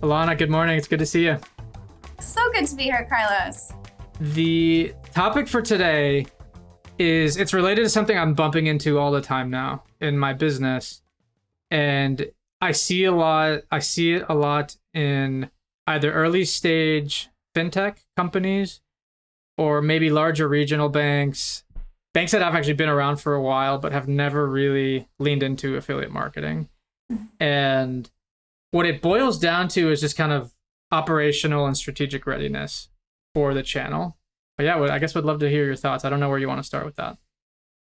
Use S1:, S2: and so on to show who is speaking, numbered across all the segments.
S1: Alana, good morning. It's good to see you.
S2: So good to be here, Carlos.
S1: The topic for today it's related to something I'm bumping into all the time now in my business. And I see it a lot in either early stage fintech companies or maybe larger regional banks that have actually been around for a while, but have never really leaned into affiliate marketing. And what it boils down to is just kind of operational and strategic readiness for the channel. But yeah, I guess would love to hear your thoughts. I don't know where you want to start with that.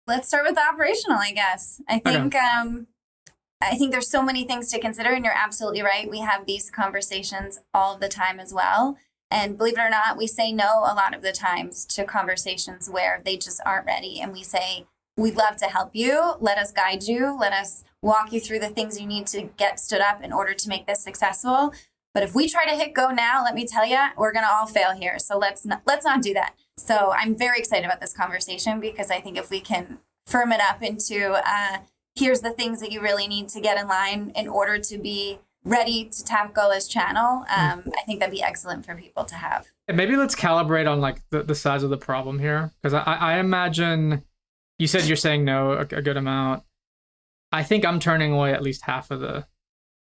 S2: Let's start with the operational, I guess. I think there's so many things to consider, and you're absolutely right. We have these conversations all the time as well. And believe it or not, we say no a lot of the times to conversations where they just aren't ready. And we say, we'd love to help you. Let us guide you. Let us walk you through the things you need to get stood up in order to make this successful. But if we try to hit go now, let me tell you, we're going to all fail here. So let's not do that. So I'm very excited about this conversation because I think if we can firm it up into here's the things that you really need to get in line in order to be ready to tackle this channel, I think that'd be excellent for people to have.
S1: And maybe let's calibrate on like the size of the problem here. Because I imagine you said you're saying no a good amount. I think I'm turning away at least half of the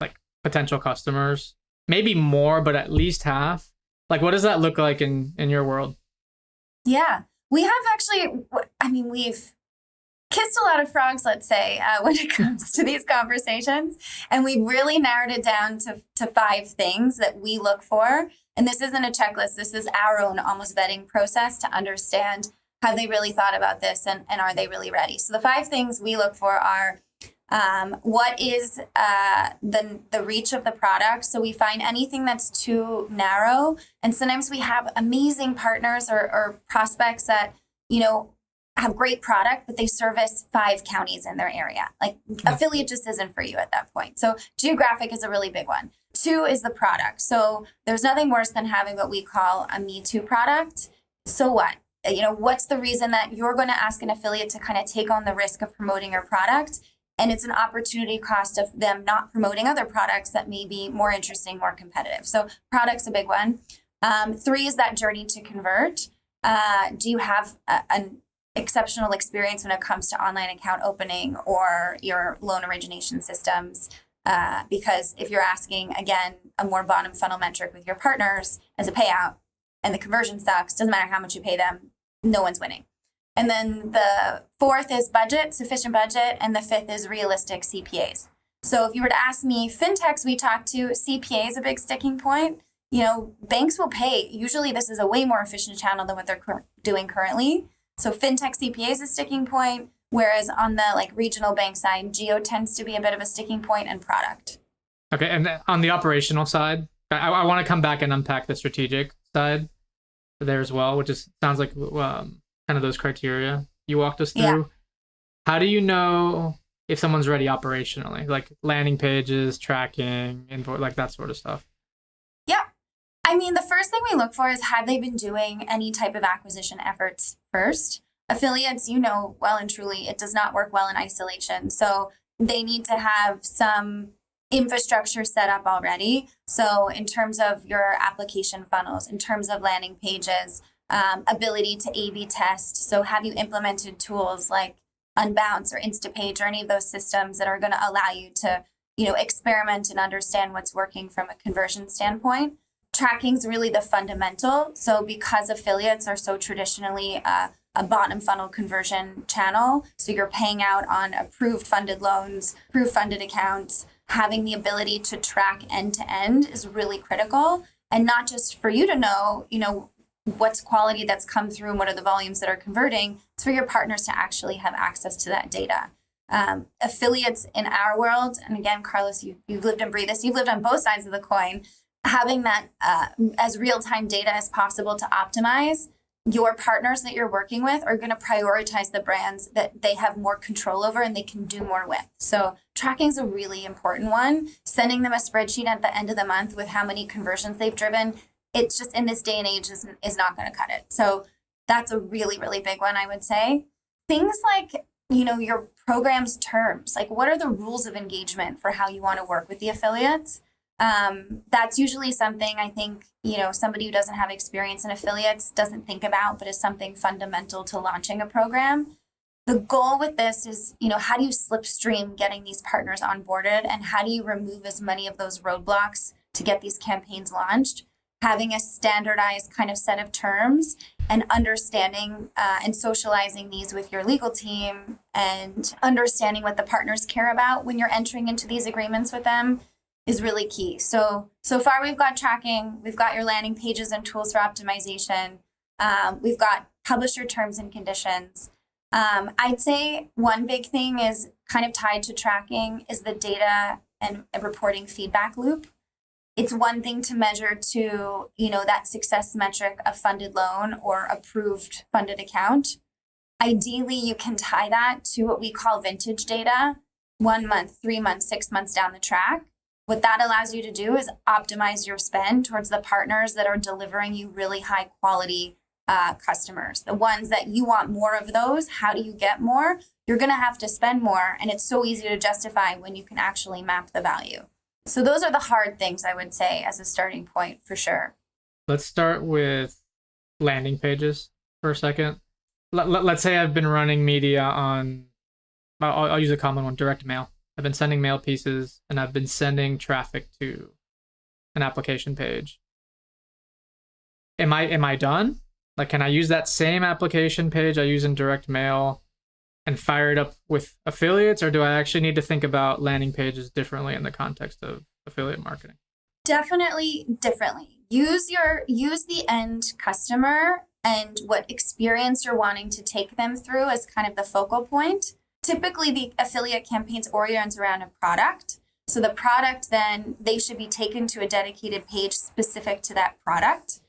S1: like potential customers. Maybe more, but at least half. Like, what does that look like in your world?
S2: Yeah, we have actually, we've kissed a lot of frogs, let's say, when it comes to these conversations. And we've really narrowed it down to 5 things that we look for. And this isn't a checklist. This is our own almost vetting process to understand, have they really thought about this and are they really ready? So the 5 things we look for are, what is the reach of the product? So we find anything that's too narrow. And sometimes we have amazing partners or prospects that, have great product, but they service 5 counties in their area. Like affiliate just isn't for you at that point. So geographic is a really big one. 2 is the product. So there's nothing worse than having what we call a Me Too product. So what? What's the reason that you're going to ask an affiliate to kind of take on the risk of promoting your product? And it's an opportunity cost of them not promoting other products that may be more interesting, more competitive. So product's a big one. 3 is that journey to convert. Do you have an exceptional experience when it comes to online account opening or your loan origination systems? Because if you're asking, again, a more bottom funnel metric with your partners as a payout and the conversion sucks, doesn't matter how much you pay them, no one's winning. And then the 4th is budget, sufficient budget. And the 5th is realistic CPAs. So if you were to ask me, fintechs we talk to, CPA is a big sticking point. Banks will pay. Usually this is a way more efficient channel than what they're doing currently. So fintech CPA is a sticking point. Whereas on the regional bank side, geo tends to be a bit of a sticking point and product.
S1: Okay. And on the operational side, I want to come back and unpack the strategic side there as well, which sounds like kind of those criteria you walked us through. Yeah. How do you know if someone's ready operationally, like landing pages, tracking, like that sort of stuff?
S2: Yeah. The first thing we look for is, have they been doing any type of acquisition efforts first? Affiliates, well and truly, it does not work well in isolation. So they need to have some infrastructure set up already. So in terms of your application funnels, in terms of landing pages, ability to A/B test. So have you implemented tools like Unbounce or Instapage or any of those systems that are going to allow you to, experiment and understand what's working from a conversion standpoint? Tracking is really the fundamental. So because affiliates are so traditionally a bottom funnel conversion channel, so you're paying out on approved funded loans, approved funded accounts, having the ability to track end to end is really critical. And not just for you to know, what's quality that's come through and what are the volumes that are converting. It's for your partners to actually have access to that data. Affiliates in our world, and again, Carlos, you've lived and breathed this, you've lived on both sides of the coin, having that as real-time data as possible to optimize. Your partners that you're working with are going to prioritize the brands that they have more control over and they can do more with. So tracking is a really important one. Sending them a spreadsheet at the end of the month with how many conversions they've driven, it's just in this day and age is not going to cut it. So that's a really, really big one, I would say. Things like, your program's terms, like what are the rules of engagement for how you want to work with the affiliates? That's usually something I think, somebody who doesn't have experience in affiliates doesn't think about, but is something fundamental to launching a program. The goal with this is, how do you slipstream getting these partners onboarded, and how do you remove as many of those roadblocks to get these campaigns launched? Having a standardized kind of set of terms and understanding and socializing these with your legal team and understanding what the partners care about when you're entering into these agreements with them is really key. So far we've got tracking, we've got your landing pages and tools for optimization. We've got publisher terms and conditions. I'd say one big thing is kind of tied to tracking is the data and reporting feedback loop. It's one thing to measure to, that success metric of funded loan or approved funded account. Ideally, you can tie that to what we call vintage data, 1 month, 3 months, 6 months down the track. What that allows you to do is optimize your spend towards the partners that are delivering you really high quality customers, the ones that you want more of those. How do you get more? You're going to have to spend more. And it's so easy to justify when you can actually map the value. So those are the hard things I would say as a starting point for sure.
S1: Let's start with landing pages for a second. Let's say I've been running media on, I'll use a common one, direct mail. I've been sending mail pieces and I've been sending traffic to an application page. Am I done? Like, can I use that same application page I use in direct mail and fire it up with affiliates, or do I actually need to think about landing pages differently in the context of affiliate marketing?
S2: Definitely differently. Use the end customer and what experience you're wanting to take them through as kind of the focal point. Typically, the affiliate campaigns orient around a product. So the product, then they should be taken to a dedicated page specific to that product.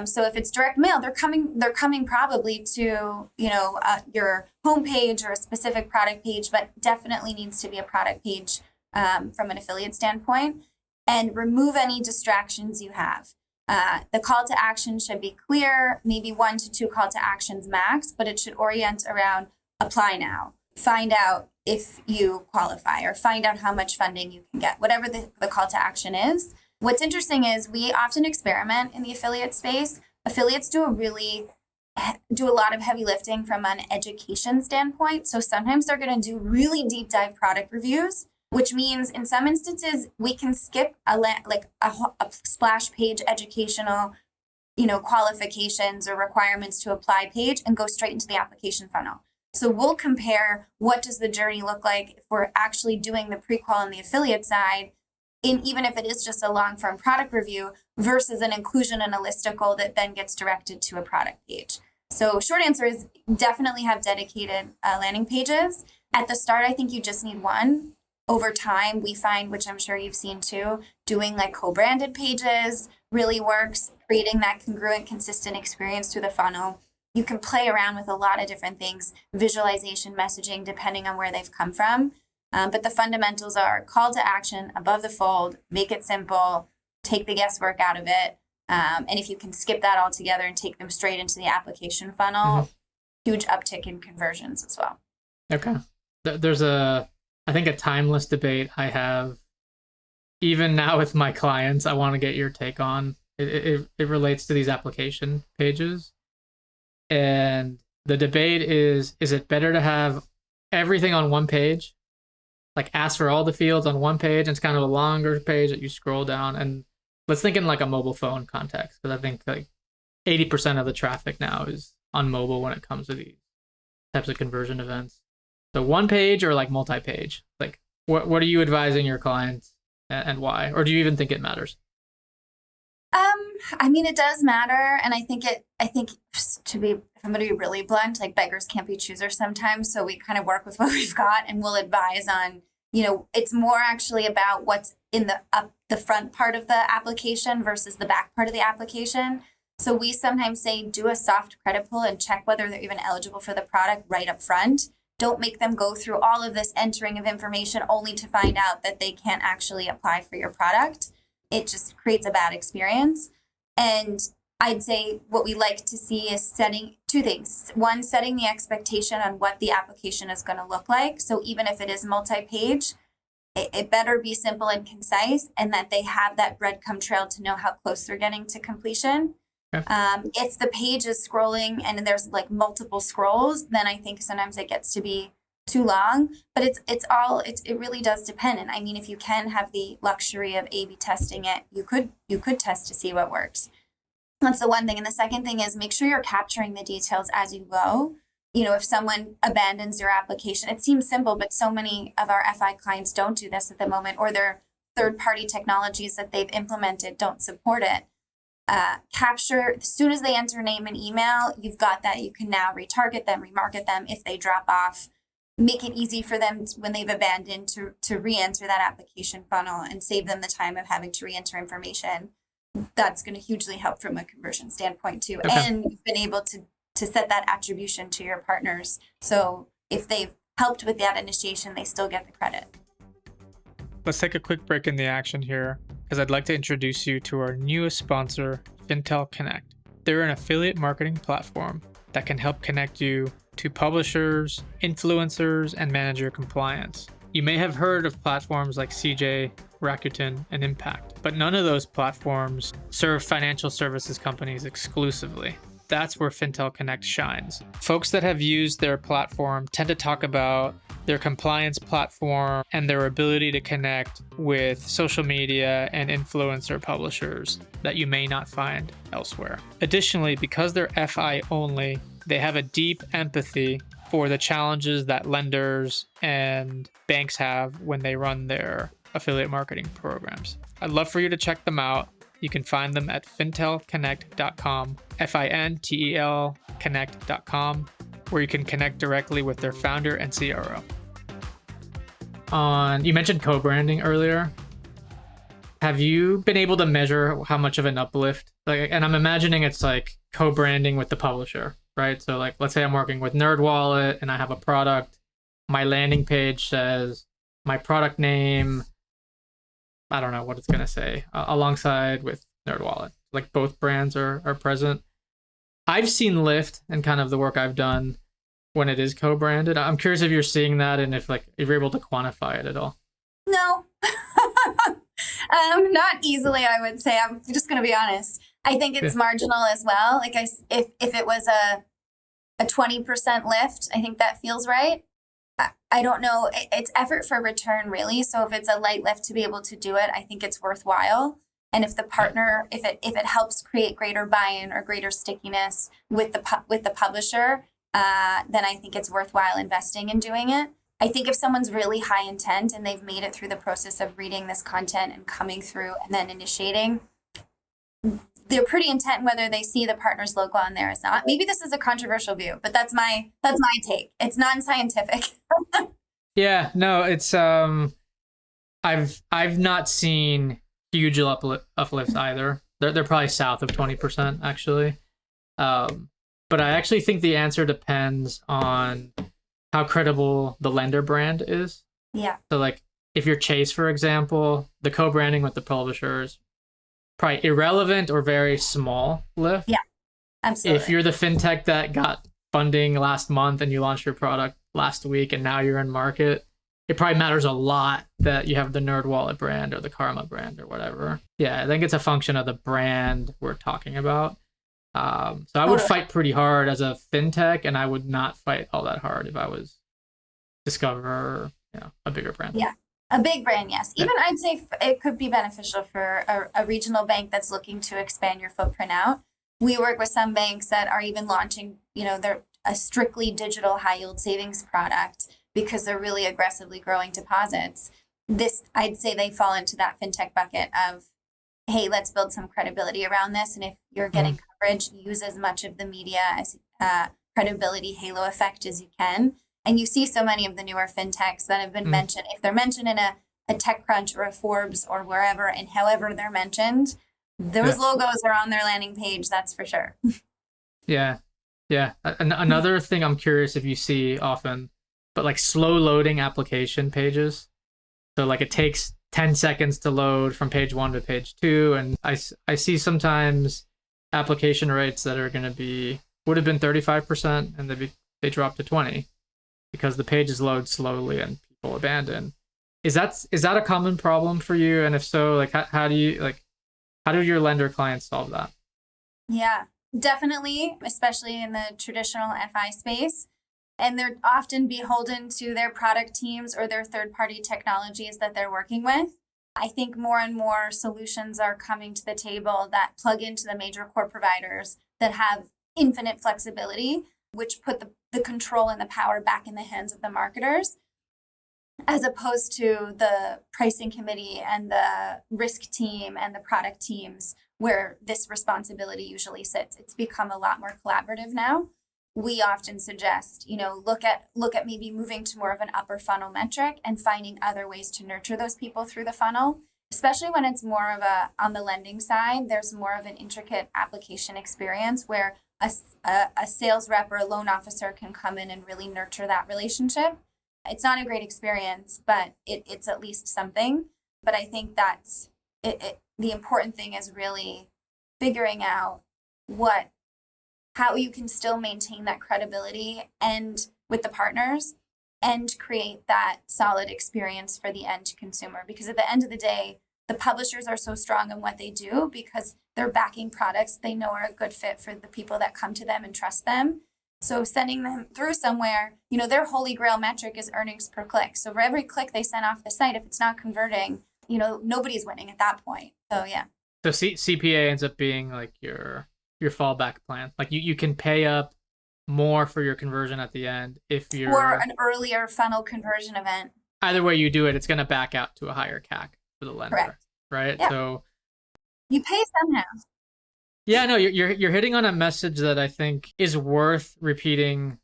S2: So if it's direct mail, they're coming probably to, your homepage or a specific product page, but definitely needs to be a product page from an affiliate standpoint, and remove any distractions you have. The call to action should be clear, maybe 1 to 2 call to actions max, but it should orient around apply now, find out if you qualify, or find out how much funding you can get, whatever the call to action is. What's interesting is we often experiment in the affiliate space. Affiliates do a lot of heavy lifting from an education standpoint. So sometimes they're going to do really deep dive product reviews, which means in some instances we can skip a splash page educational, qualifications or requirements to apply page and go straight into the application funnel. So we'll compare what does the journey look like if we're actually doing the pre-qual on the affiliate side, even if it is just a long-form product review versus an inclusion in a listicle that then gets directed to a product page. So short answer is definitely have dedicated landing pages. At the start, I think you just need one. Over time, we find, which I'm sure you've seen too, doing like co-branded pages really works, creating that congruent, consistent experience through the funnel. You can play around with a lot of different things, visualization, messaging, depending on where they've come from. But the fundamentals are call to action, above the fold, make it simple, take the guesswork out of it. And if you can skip that altogether and take them straight into the application funnel, huge uptick in conversions as well.
S1: Okay. There's I think a timeless debate I have, even now with my clients, I want to get your take on. It relates to these application pages. And the debate is it better to have everything on one page? Like ask for all the fields on one page, and it's kind of a longer page that you scroll down. And let's think in like a mobile phone context, because I think like 80% of the traffic now is on mobile when it comes to these types of conversion events. So one page or like multi-page? Like what are you advising your clients and why? Or do you even think it matters?
S2: I mean, it does matter. And I think if I'm going to be really blunt, like beggars can't be choosers sometimes. So we kind of work with what we've got, and we'll advise on, it's more actually about what's in the front part of the application versus the back part of the application. So we sometimes say, do a soft credit pull and check whether they're even eligible for the product right up front. Don't make them go through all of this entering of information only to find out that they can't actually apply for your product. It just creates a bad experience. And I'd say what we like to see is setting two things. One, setting the expectation on what the application is going to look like. So even if it is multi-page, it better be simple and concise, and that they have that breadcrumb trail to know how close they're getting to completion.
S1: Okay.
S2: If the page is scrolling and there's like multiple scrolls, then I think sometimes it gets to be too long. But it really does depend. And I mean, if you can have the luxury of A/B testing it, you could test to see what works. That's the one thing. And the second thing is make sure you're capturing the details as you go. You know, if someone abandons your application, it seems simple, but so many of our FI clients don't do this at the moment, or their third-party technologies that they've implemented don't support it. Capture, as soon as they enter name and email, you've got that. You can now retarget them, remarket them if they drop off. Make it easy for them when they've abandoned to re-enter that application funnel and save them the time of having to re-enter information. That's going to hugely help from a conversion standpoint too. Okay. And you've been able to set that attribution to your partners. So if they've helped with that initiation, they still get the credit.
S3: Let's take a quick break in the action here, because I'd like to introduce you to our newest sponsor, Fintel Connect. They're an affiliate marketing platform that can help connect you to publishers, influencers, and manage your compliance. You may have heard of platforms like CJ, Rakuten, and Impact, but none of those platforms serve financial services companies exclusively. That's where Fintel Connect shines. Folks that have used their platform tend to talk about their compliance platform and their ability to connect with social media and influencer publishers that you may not find elsewhere. Additionally, because they're FI only, they have a deep empathy for the challenges that lenders and banks have when they run their affiliate marketing programs. I'd love for you to check them out. You can find them at fintelconnect.com, Fintel connect.com, where you can connect directly with their founder and CRO.
S1: You mentioned co-branding earlier. Have you been able to measure how much of an uplift? And I'm imagining it's like co-branding with the publisher, right? So like, let's say I'm working with NerdWallet and I have a product. My landing page says my product name, I don't know what it's going to say, alongside with NerdWallet. Like both brands are present. I've seen lift and kind of the work I've done when it is co-branded. I'm curious if you're seeing that and if you're able to quantify it at all.
S2: No, not easily, I would say. I'm just going to be honest. I think it's marginal as well. Like if it was a 20% lift, I think that feels right. I don't know. It's effort for return, really. So if it's a light lift to be able to do it, I think it's worthwhile. And if the partner, if it helps create greater buy-in or greater stickiness with the publisher, then I think it's worthwhile investing in doing it. I think if someone's really high intent and they've made it through the process of reading this content and coming through and then initiating, they're pretty intent whether they see the partner's logo on there or not. Maybe this is a controversial view, but that's my take. It's non-scientific.
S1: Yeah, no, it's I've not seen huge uplifts either. They're probably south of 20% actually. But I actually think the answer depends on how credible the lender brand is.
S2: Yeah.
S1: So like if you're Chase, for example, the co-branding with the publishers, probably irrelevant or very small lift.
S2: Yeah, absolutely.
S1: If you're the fintech that got funding last month and you launched your product last week and now you're in market, it probably matters a lot that you have the NerdWallet brand or the Karma brand or whatever. Yeah, I think it's a function of the brand we're talking about. So I would fight pretty hard as a fintech, and I would not fight all that hard if I was Discover or a bigger brand.
S2: Yeah, a big brand, yes. Even I'd say it could be beneficial for a regional bank that's looking to expand your footprint out. We work with some banks that are even launching, they're a strictly digital high yield savings product because they're really aggressively growing deposits. I'd say they fall into that fintech bucket of, hey, let's build some credibility around this. And if you're getting coverage, use as much of the media as credibility halo effect as you can. And you see so many of the newer fintechs that have been mentioned. If they're mentioned in a TechCrunch or a Forbes or wherever, and however they're mentioned, those logos are on their landing page. That's for sure.
S1: Yeah. Another thing I'm curious if you see often, but like slow loading application pages. So like it takes 10 seconds to load from page 1 to page 2. And I see sometimes application rates that are going to would have been 35% and they drop to 20 because the pages load slowly and people abandon. Is that a common problem for you? And if so, like how do your lender clients solve that?
S2: Yeah, definitely, especially in the traditional FI space. And they're often beholden to their product teams or their third-party technologies that they're working with. I think more and more solutions are coming to the table that plug into the major core providers that have infinite flexibility, which put the control and the power back in the hands of the marketers, as opposed to the pricing committee and the risk team and the product teams where this responsibility usually sits. It's become a lot more collaborative now. We often suggest, look at maybe moving to more of an upper funnel metric and finding other ways to nurture those people through the funnel, especially when it's more of on the lending side, there's more of an intricate application experience where a sales rep or a loan officer can come in and really nurture that relationship. It's not a great experience, but it's at least something. But I think that's it. The important thing is really figuring out how you can still maintain that credibility and with the partners and create that solid experience for the end consumer. Because at the end of the day, the publishers are so strong in what they do because they're backing products they know are a good fit for the people that come to them and trust them. So sending them through somewhere, their holy grail metric is earnings per click. So for every click they send off the site, if it's not converting, nobody's winning at that point. So yeah.
S1: So CPA ends up being like your fallback plan. Like you can pay up more for your conversion at the end if you're
S2: or an earlier funnel conversion event.
S1: Either way you do it, it's going to back out to a higher CAC for the lender.
S2: Correct.
S1: Right?
S2: Yeah.
S1: So
S2: you pay somehow.
S1: Yeah, no, you're hitting on a message that I think is worth repeating,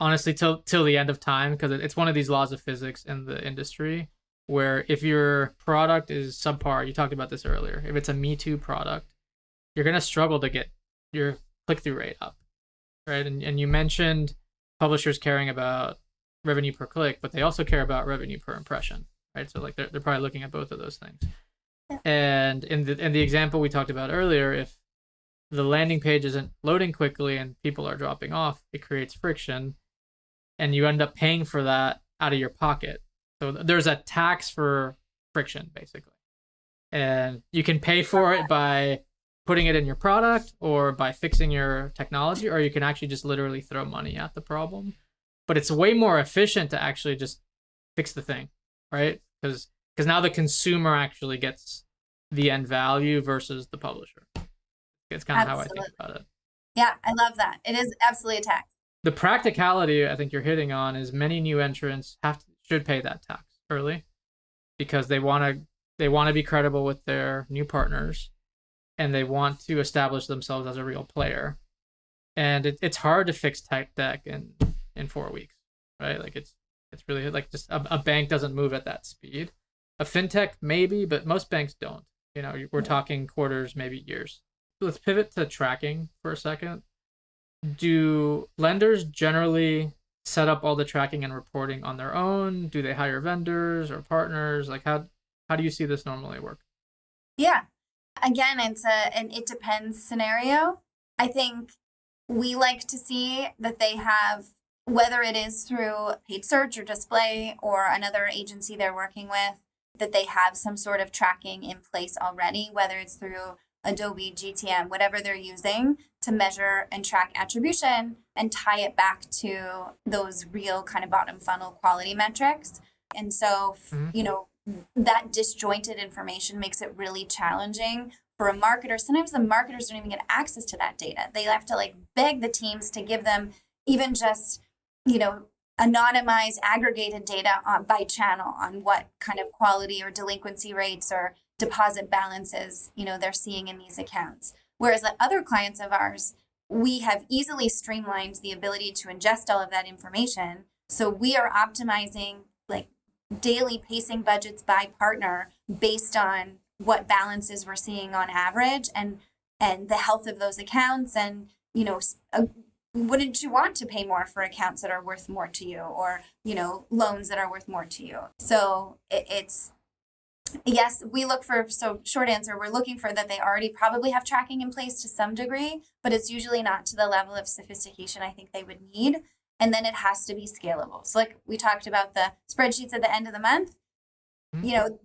S1: honestly, till the end of time, because it's one of these laws of physics in the industry where if your product is subpar, you talked about this earlier, if it's a Me Too product, you're going to struggle to get your click-through rate up, right? And you mentioned publishers caring about revenue per click, but they also care about revenue per impression, right? So like they're probably looking at both of those things. Yeah. And in the example we talked about earlier, if the landing page isn't loading quickly and people are dropping off, it creates friction, and you end up paying for that out of your pocket. So there's a tax for friction, basically. And you can pay for it by putting it in your product or by fixing your technology, or you can actually just literally throw money at the problem. But it's way more efficient to actually just fix the thing, right? Because now the consumer actually gets the end value versus the publisher. It's kind of how I think about it.
S2: Yeah, I love that. It is absolutely a tax.
S1: The practicality I think you're hitting on is many new entrants should pay that tax early because they want to be credible with their new partners and they want to establish themselves as a real player. And it's hard to fix tech deck in 4 weeks, right? Like it's really like just a bank doesn't move at that speed. A fintech maybe, but most banks don't. We're talking quarters, maybe years. Let's pivot to tracking for a second. Do lenders generally set up all the tracking and reporting on their own? Do they hire vendors or partners? Like how do you see this normally work?
S2: Yeah. Again, it's an it depends scenario. I think we like to see that they have, whether it is through paid search or display or another agency they're working with, that they have some sort of tracking in place already, whether it's through Adobe, GTM, whatever they're using to measure and track attribution and tie it back to those real kind of bottom funnel quality metrics. And so, that disjointed information makes it really challenging for a marketer. Sometimes the marketers don't even get access to that data. They have to beg the teams to give them even just, anonymized aggregated data by channel on what kind of quality or delinquency rates or deposit balances, they're seeing in these accounts. Whereas the other clients of ours, we have easily streamlined the ability to ingest all of that information. So we are optimizing daily pacing budgets by partner based on what balances we're seeing on average and the health of those accounts. And, wouldn't you want to pay more for accounts that are worth more to you or, loans that are worth more to you? So it's, yes, we look for, so short answer, we're looking for that they already probably have tracking in place to some degree, but it's usually not to the level of sophistication I think they would need. And then it has to be scalable. So like we talked about the spreadsheets at the end of the month, You know,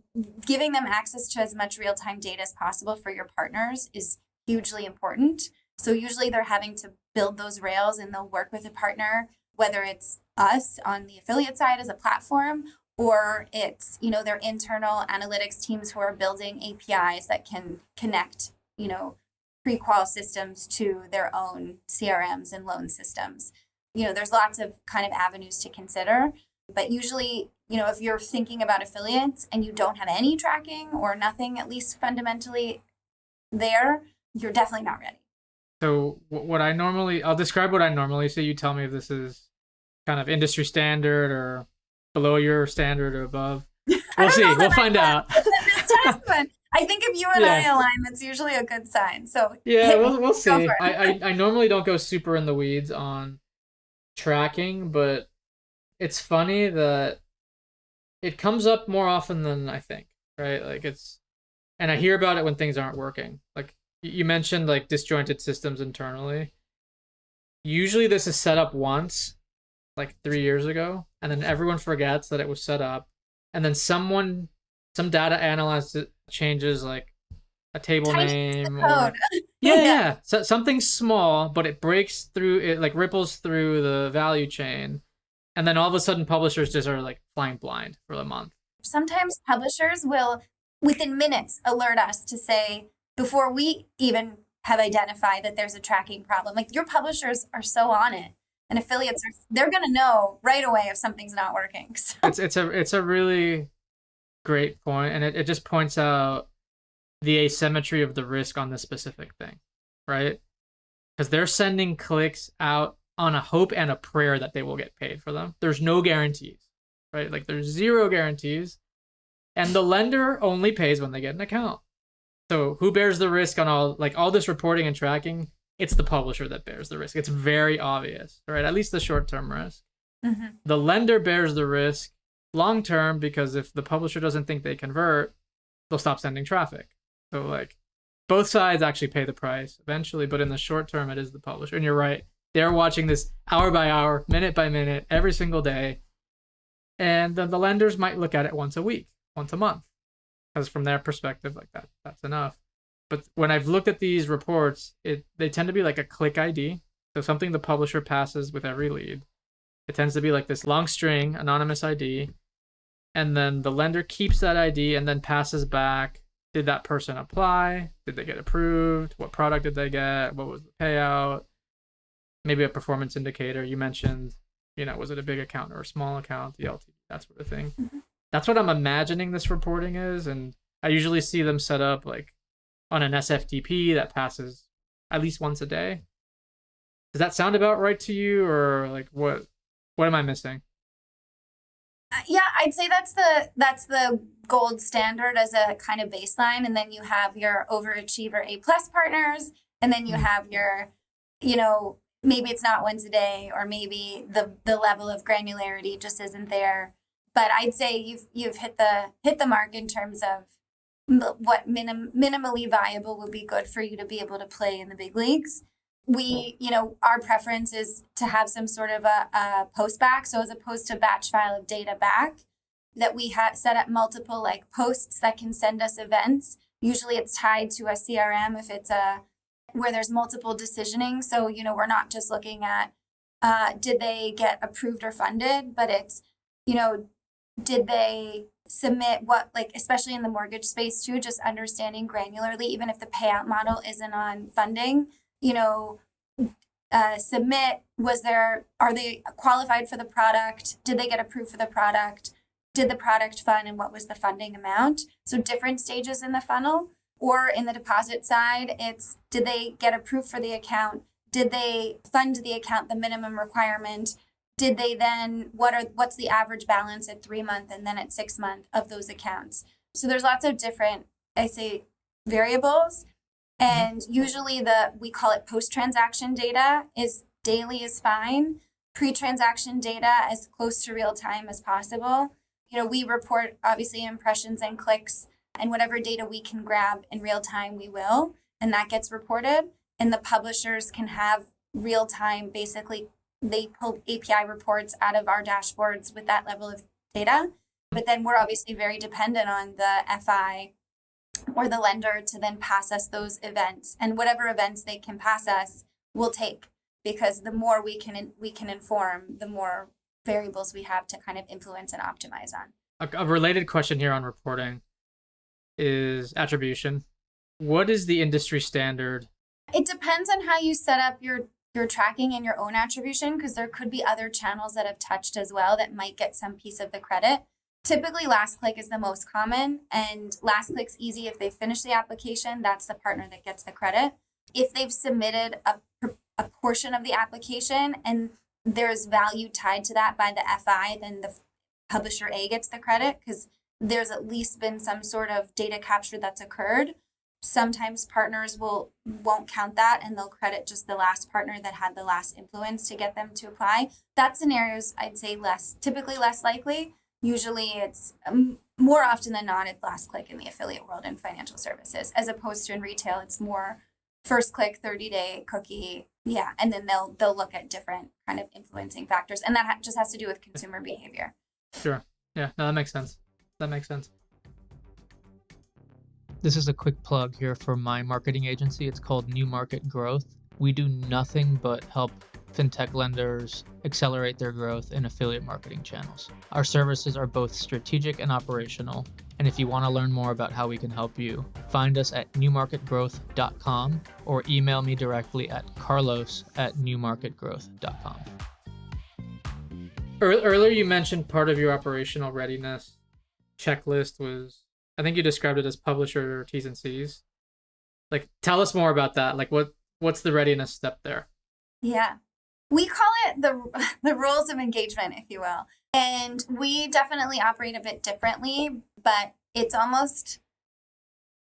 S2: giving them access to as much real-time data as possible for your partners is hugely important. So usually they're having to build those rails and they'll work with a partner, whether it's us on the affiliate side as a platform, or it's, you know, their internal analytics teams who are building APIs that can connect, you know, pre-qual systems to their own CRMs and loan systems. You know, there's lots of kind of avenues to consider, but usually, you know, if you're thinking about affiliates and you don't have any tracking or nothing, at least fundamentally there, you're definitely not ready.
S1: So I'll describe what I normally say. You tell me if this is kind of industry standard or below your standard or above. We'll see. We'll find out.
S2: I think if you and I align, that's usually a good sign. So
S1: yeah, we'll see. I normally don't go super in the weeds on tracking, but it's funny that it comes up more often than I think, right? Like and I hear about it when things aren't working. Like you mentioned, like disjointed systems internally. Usually this is set up once, like 3 years ago, and then everyone forgets that it was set up, and then some data analyst changes like a table name or yeah. So something small, but it breaks through, it like ripples through the value chain, and then all of a sudden publishers just are like flying blind for a month.
S2: Sometimes publishers will within minutes alert us to say, before we even have identified that there's a tracking problem, like your publishers are so on it. And affiliates they're going to know right away if something's not working. So.
S1: It's a really great point, and it just points out the asymmetry of the risk on this specific thing, right? Because they're sending clicks out on a hope and a prayer that they will get paid for them. There's no guarantees, right? Like there's zero guarantees, and the lender only pays when they get an account. So who bears the risk on all this reporting and tracking? It's the publisher that bears the risk. It's very obvious, right? At least the short-term risk. Mm-hmm. The lender bears the risk long-term because if the publisher doesn't think they convert, they'll stop sending traffic. So like both sides actually pay the price eventually, but in the short term, it is the publisher. And you're right. They're watching this hour by hour, minute by minute, every single day. And then the lenders might look at it once a week, once a month, because from their perspective, like that's enough. But when I've looked at these reports, they tend to be like a click ID. So something the publisher passes with every lead. It tends to be like this long string, anonymous ID. And then the lender keeps that ID and then passes back. Did that person apply? Did they get approved? What product did they get? What was the payout? Maybe a performance indicator. You mentioned, was it a big account or a small account? The LTV, that sort of thing. Mm-hmm. That's what I'm imagining this reporting is. And I usually see them set up like on an SFTP that passes at least once a day. Does that sound about right to you, or like what am I missing?
S2: Yeah, I'd say that's the gold standard as a kind of baseline, and then you have your overachiever A+ partners, and then you have your, maybe it's not once a day, or maybe the level of granularity just isn't there. But I'd say you've hit the mark in terms of what minimally viable would be good for you to be able to play in the big leagues. We, our preference is to have some sort of a post back. So as opposed to batch file of data back, that we have set up multiple like posts that can send us events. Usually it's tied to a CRM if it's where there's multiple decisioning. So, we're not just looking at did they get approved or funded, but it's, did they submit what, like, especially in the mortgage space too, just understanding granularly, even if the payout model isn't on funding, submit, are they qualified for the product? Did they get approved for the product? Did the product fund, and what was the funding amount? So different stages in the funnel. Or in the deposit side, it's did they get approved for the account? Did they fund the account the minimum requirement? Did they then, what's the average balance at 3 month and then at 6 month of those accounts? So there's lots of different, I say, variables. And usually we call it post-transaction data, is daily is fine. Pre-transaction data as close to real time as possible. We report obviously impressions and clicks, and whatever data we can grab in real time, we will, and that gets reported. And the publishers can have real time, basically, they pull API reports out of our dashboards with that level of data. But then we're obviously very dependent on the FI or the lender to then pass us those events, and whatever events they can pass us, we'll take, because the more we can inform, the more variables we have to kind of influence and optimize on.
S1: A related question here on reporting is attribution. What is the industry standard?
S2: It depends on how you set up your tracking and your own attribution, because there could be other channels that have touched as well that might get some piece of the credit. Typically, last click is the most common, and last click's easy. If they finish the application, that's the partner that gets the credit. If they've submitted a portion of the application and there's value tied to that by the FI, then the publisher A gets the credit, because there's at least been some sort of data capture that's occurred. Sometimes partners won't count that, and they'll credit just the last partner that had the last influence to get them to apply. That scenario's, I'd say, typically less likely. Usually it's more often than not, it's last click in the affiliate world in financial services, as opposed to in retail. It's more first click, 30-day cookie. Yeah. And then they'll look at different kind of influencing factors. And that just has to do with consumer behavior.
S1: Sure. Yeah. No, that makes sense.
S4: This is a quick plug here for my marketing agency. It's called New Market Growth. We do nothing but help fintech lenders accelerate their growth in affiliate marketing channels. Our services are both strategic and operational. And if you want to learn more about how we can help you, find us at newmarketgrowth.com or email me directly at carlos@newmarketgrowth.com.
S1: Earlier, you mentioned part of your operational readiness checklist was, I think you described it as publisher T's and C's. Like, tell us more about that. Like, what's the readiness step there?
S2: Yeah. We call it the rules of engagement, if you will. And we definitely operate a bit differently, but it's almost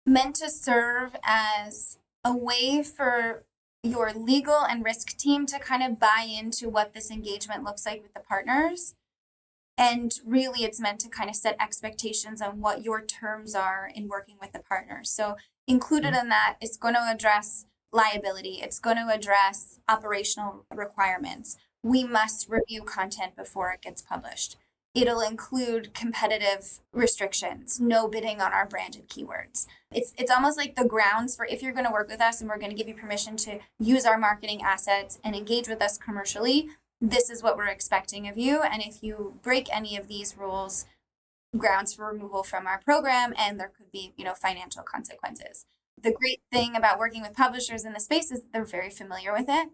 S2: meant to serve as a way for your legal and risk team to kind of buy into what this engagement looks like with the partners. And really, it's meant to kind of set expectations on what your terms are in working with the partners. So included in that, it's going to address liability. It's going to address operational requirements. We must review content before it gets published. It'll include competitive restrictions, no bidding on our branded keywords. It's almost like the grounds for, if you're going to work with us and we're going to give you permission to use our marketing assets and engage with us commercially, this is what we're expecting of you. And if you break any of these rules, grounds for removal from our program, and there could be, financial consequences. The great thing about working with publishers in the space is they're very familiar with it.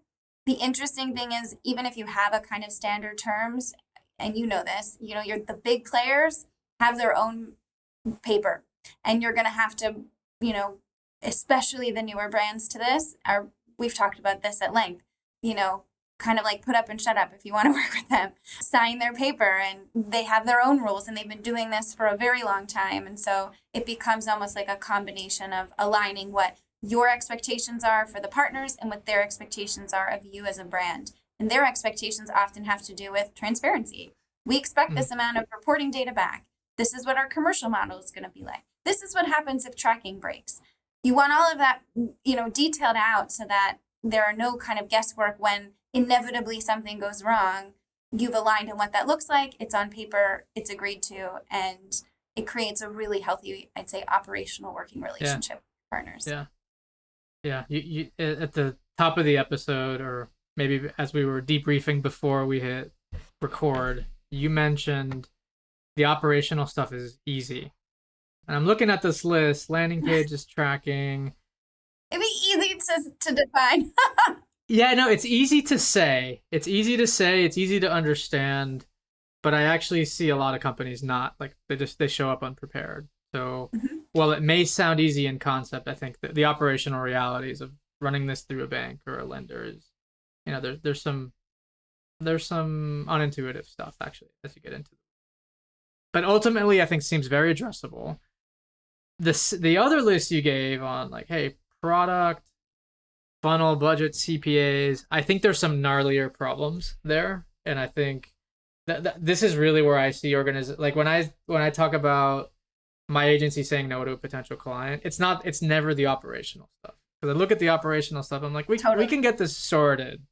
S2: The interesting thing is, even if you have a kind of standard terms, and you know this, you're the big players have their own paper, and you're going to have to, especially the newer brands to this, we've talked about this at length, kind of like put up and shut up if you want to work with them, sign their paper, and they have their own rules, and they've been doing this for a very long time. And so it becomes almost like a combination of aligning what your expectations are for the partners and what their expectations are of you as a brand. And their expectations often have to do with transparency. We expect this amount of reporting data back. This is what our commercial model is going to be like. This is what happens if tracking breaks. You want all of that, detailed out so that there are no kind of guesswork when inevitably something goes wrong. You've aligned on what that looks like. It's on paper. It's agreed to, and it creates a really healthy, I'd say, operational working relationship with partners.
S1: Yeah. You at the top of the episode, or maybe as we were debriefing before we hit record, you mentioned the operational stuff is easy. And I'm looking at this list, landing pages, tracking.
S2: It'd be easy to define.
S1: Yeah, no, it's easy to say. It's easy to understand, but I actually see a lot of companies not, like, they show up unprepared. So while it may sound easy in concept, I think that the operational realities of running this through a bank or a lender is, there's some unintuitive stuff actually as you get into it. But ultimately, I think seems very addressable. The other list you gave on, like, hey, product, funnel, budget, CPAs, I think there's some gnarlier problems there. And I think that this is really where I see like when I talk about my agency saying no to a potential client, it's never the operational stuff. Because I look at the operational stuff, I'm like, we can get this sorted.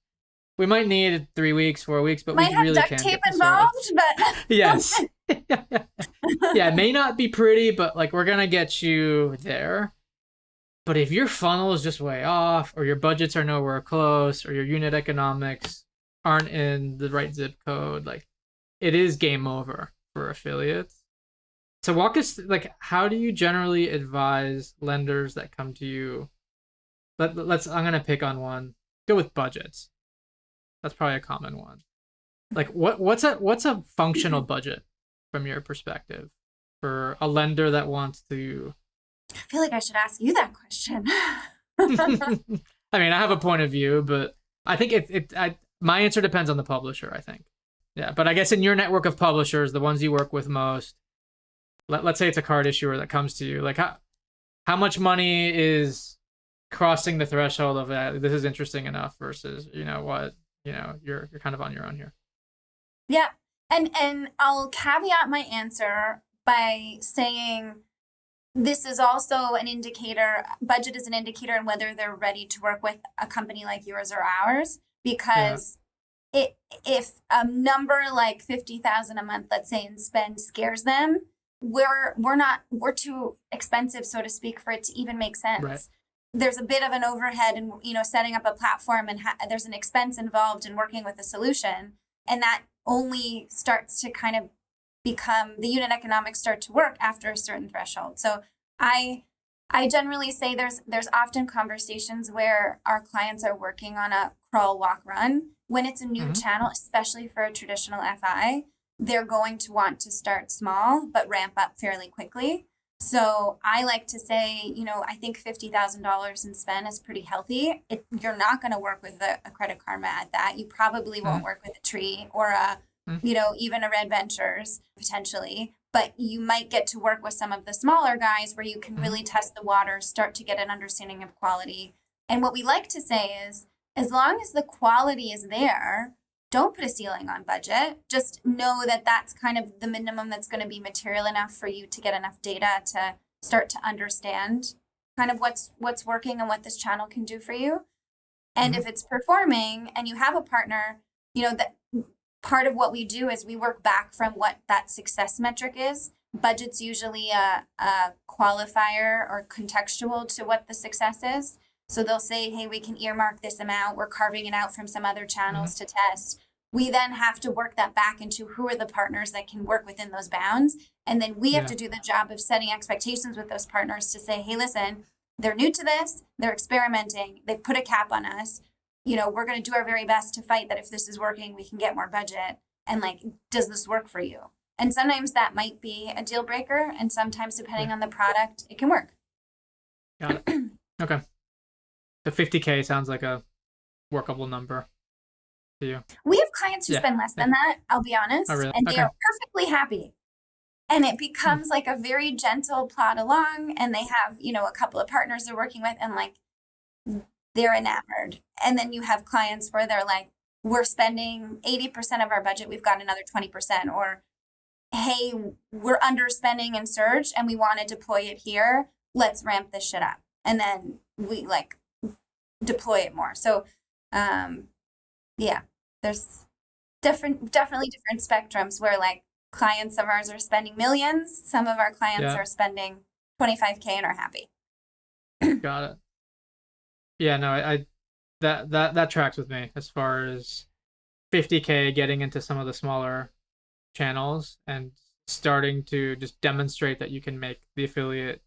S1: We might need 3 weeks, 4 weeks, but
S2: might
S1: we really
S2: have
S1: can
S2: duct tape
S1: get this
S2: involved,
S1: sorted.
S2: but
S1: Yes. Yeah, it may not be pretty, but like we're gonna get you there. But if your funnel is just way off, or your budgets are nowhere close, or your unit economics aren't in the right zip code, like it is game over for affiliates. So walk us like, how do you generally advise lenders that come to you? Let's I'm gonna pick on one. Go with budgets. That's probably a common one. Like what's a functional budget from your perspective for a lender that wants to
S2: I feel like I should ask you that question.
S1: I mean, I have a point of view, but I think my answer depends on the publisher, I think. Yeah, but I guess in your network of publishers, the ones you work with most, let's say it's a card issuer that comes to you, like how much money is crossing the threshold of that this is interesting enough versus, you're kind of on your own here.
S2: Yeah. And I'll caveat my answer by saying this is also an indicator, budget is an indicator in whether they're ready to work with a company like yours or ours, because if a number like 50,000 a month, let's say, in spend scares them, we're too expensive, so to speak, for it to even make sense.
S1: Right.
S2: There's a bit of an overhead in, setting up a platform, and there's an expense involved in working with a solution. And that only starts to kind of become, the unit economics start to work after a certain threshold. So I generally say there's often conversations where our clients are working on a crawl, walk, run. When it's a new channel, especially for a traditional FI, they're going to want to start small but ramp up fairly quickly. So I like to say, I think $50,000 in spend is pretty healthy. You're not going to work with a Credit Karma at that. You probably won't work with a Tree or even a Red Ventures potentially, but you might get to work with some of the smaller guys where you can really test the waters, start to get an understanding of quality. And what we like to say is, as long as the quality is there, don't put a ceiling on budget. Just know that that's kind of the minimum that's going to be material enough for you to get enough data to start to understand kind of what's working and what this channel can do for you. And if it's performing and you have a partner, that part of what we do is we work back from what that success metric is. Budget's usually a qualifier or contextual to what the success is. So they'll say, hey, we can earmark this amount. We're carving it out from some other channels to test. We then have to work that back into who are the partners that can work within those bounds. And then we have to do the job of setting expectations with those partners to say, hey, listen, they're new to this. They're experimenting. They've put a cap on us. We're going to do our very best to fight that if this is working, we can get more budget. And does this work for you? And sometimes that might be a deal breaker. And sometimes, depending on the product, it can work.
S1: Got it. Okay. So 50K sounds like a workable number to you.
S2: We have clients who spend less than that, I'll be honest.
S1: Oh, really?
S2: And they are perfectly happy. And it becomes like a very gentle plod along. And they have, a couple of partners they're working with, and they're enamored. And then you have clients where they're like, we're spending 80% of our budget. We've got another 20%. Or, hey, we're underspending in search and we want to deploy it here. Let's ramp this shit up. And then we deploy it more. So, there's definitely different spectrums where clients of ours are spending millions. Some of our clients are spending 25K and are happy.
S1: Got it. Yeah, no, I that tracks with me as far as 50K getting into some of the smaller channels and starting to just demonstrate that you can make the affiliate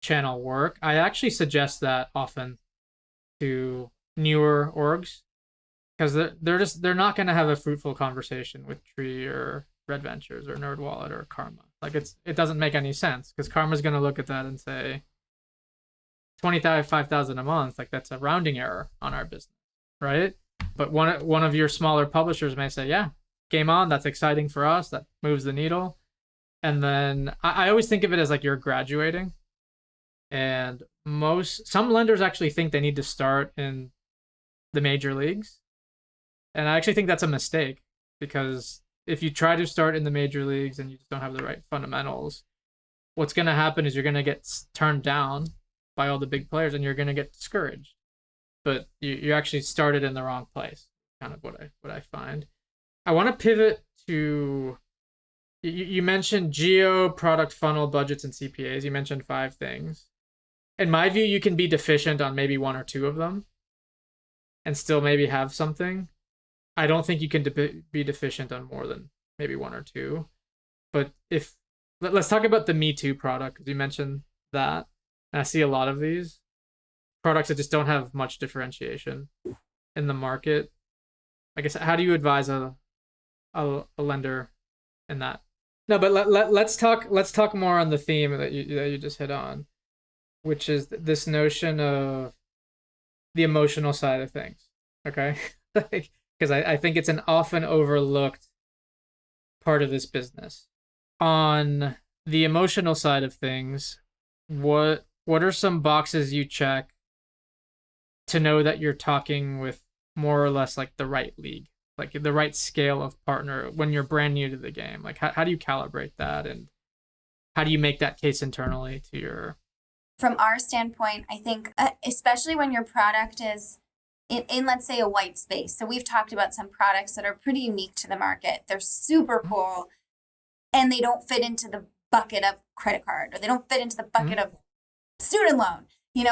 S1: channel work. I actually suggest that often to newer orgs because they're not going to have a fruitful conversation with Tree or Red Ventures or NerdWallet or Karma. It doesn't make any sense because Karma's going to look at that and say, 25,000 a month, that's a rounding error on our business, right? But one of your smaller publishers may say, yeah, game on, that's exciting for us, that moves the needle. And then I always think of it as you're graduating, and some lenders actually think they need to start in the major leagues, and I actually think that's a mistake, because if you try to start in the major leagues and you just don't have the right fundamentals, what's going to happen is you're going to get turned down by all the big players, and you're going to get discouraged. But you actually started in the wrong place. Kind of what I find. I want to pivot to You mentioned geo, product funnel, budgets, and CPAs. You mentioned 5 things. In my view, you can be deficient on maybe 1 or 2 of them and still maybe have something. I don't think you can be deficient on more than maybe 1 or 2. But let's talk about the Me Too product, because you mentioned that. And I see a lot of these products that just don't have much differentiation in the market. I guess, how do you advise a lender in that? No, but let's talk more on the theme that you just hit on, which is this notion of the emotional side of things. Okay, because I think it's an often overlooked part of this business. On the emotional side of things, what are some boxes you check to know that you're talking with more or less like the right league, like the right scale of partner when you're brand new to the game? Like how do you calibrate that, and how do you make that case internally to your...
S2: From our standpoint, I think especially when your product is in let's say a white space. So we've talked about some products that are pretty unique to the market. They're super cool and they don't fit into the bucket of credit card, or they don't fit into the bucket of student loan.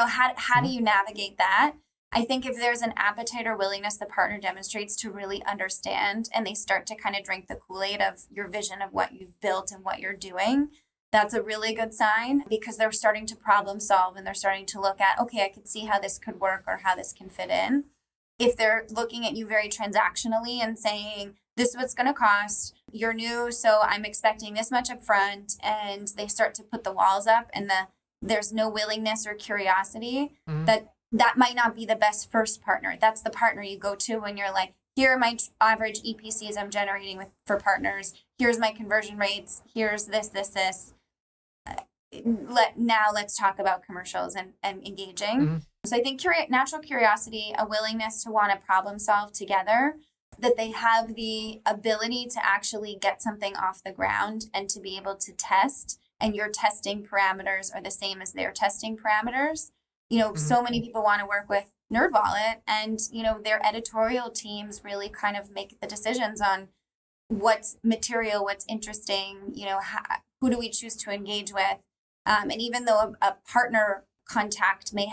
S2: How do you navigate that? I think if there's an appetite or willingness the partner demonstrates to really understand, and they start to kind of drink the Kool-Aid of your vision of what you've built and what you're doing, that's a really good sign, because they're starting to problem solve and they're starting to look at, okay, I could see how this could work or how this can fit in. If they're looking at you very transactionally and saying, this is what's going to cost, you're new, so I'm expecting this much up front, and they start to put the walls up and there's no willingness or curiosity, that might not be the best first partner. That's the partner you go to when you're like, here are my average EPCs I'm generating for partners. Here's my conversion rates. Here's this. Let's talk about commercials and engaging. So I think natural curiosity, a willingness to want to problem solve together, that they have the ability to actually get something off the ground and to be able to test, and your testing parameters are the same as their testing parameters. So many people want to work with NerdWallet, and their editorial teams really kind of make the decisions on what's material, what's interesting, who do we choose to engage with. And even though a partner contact may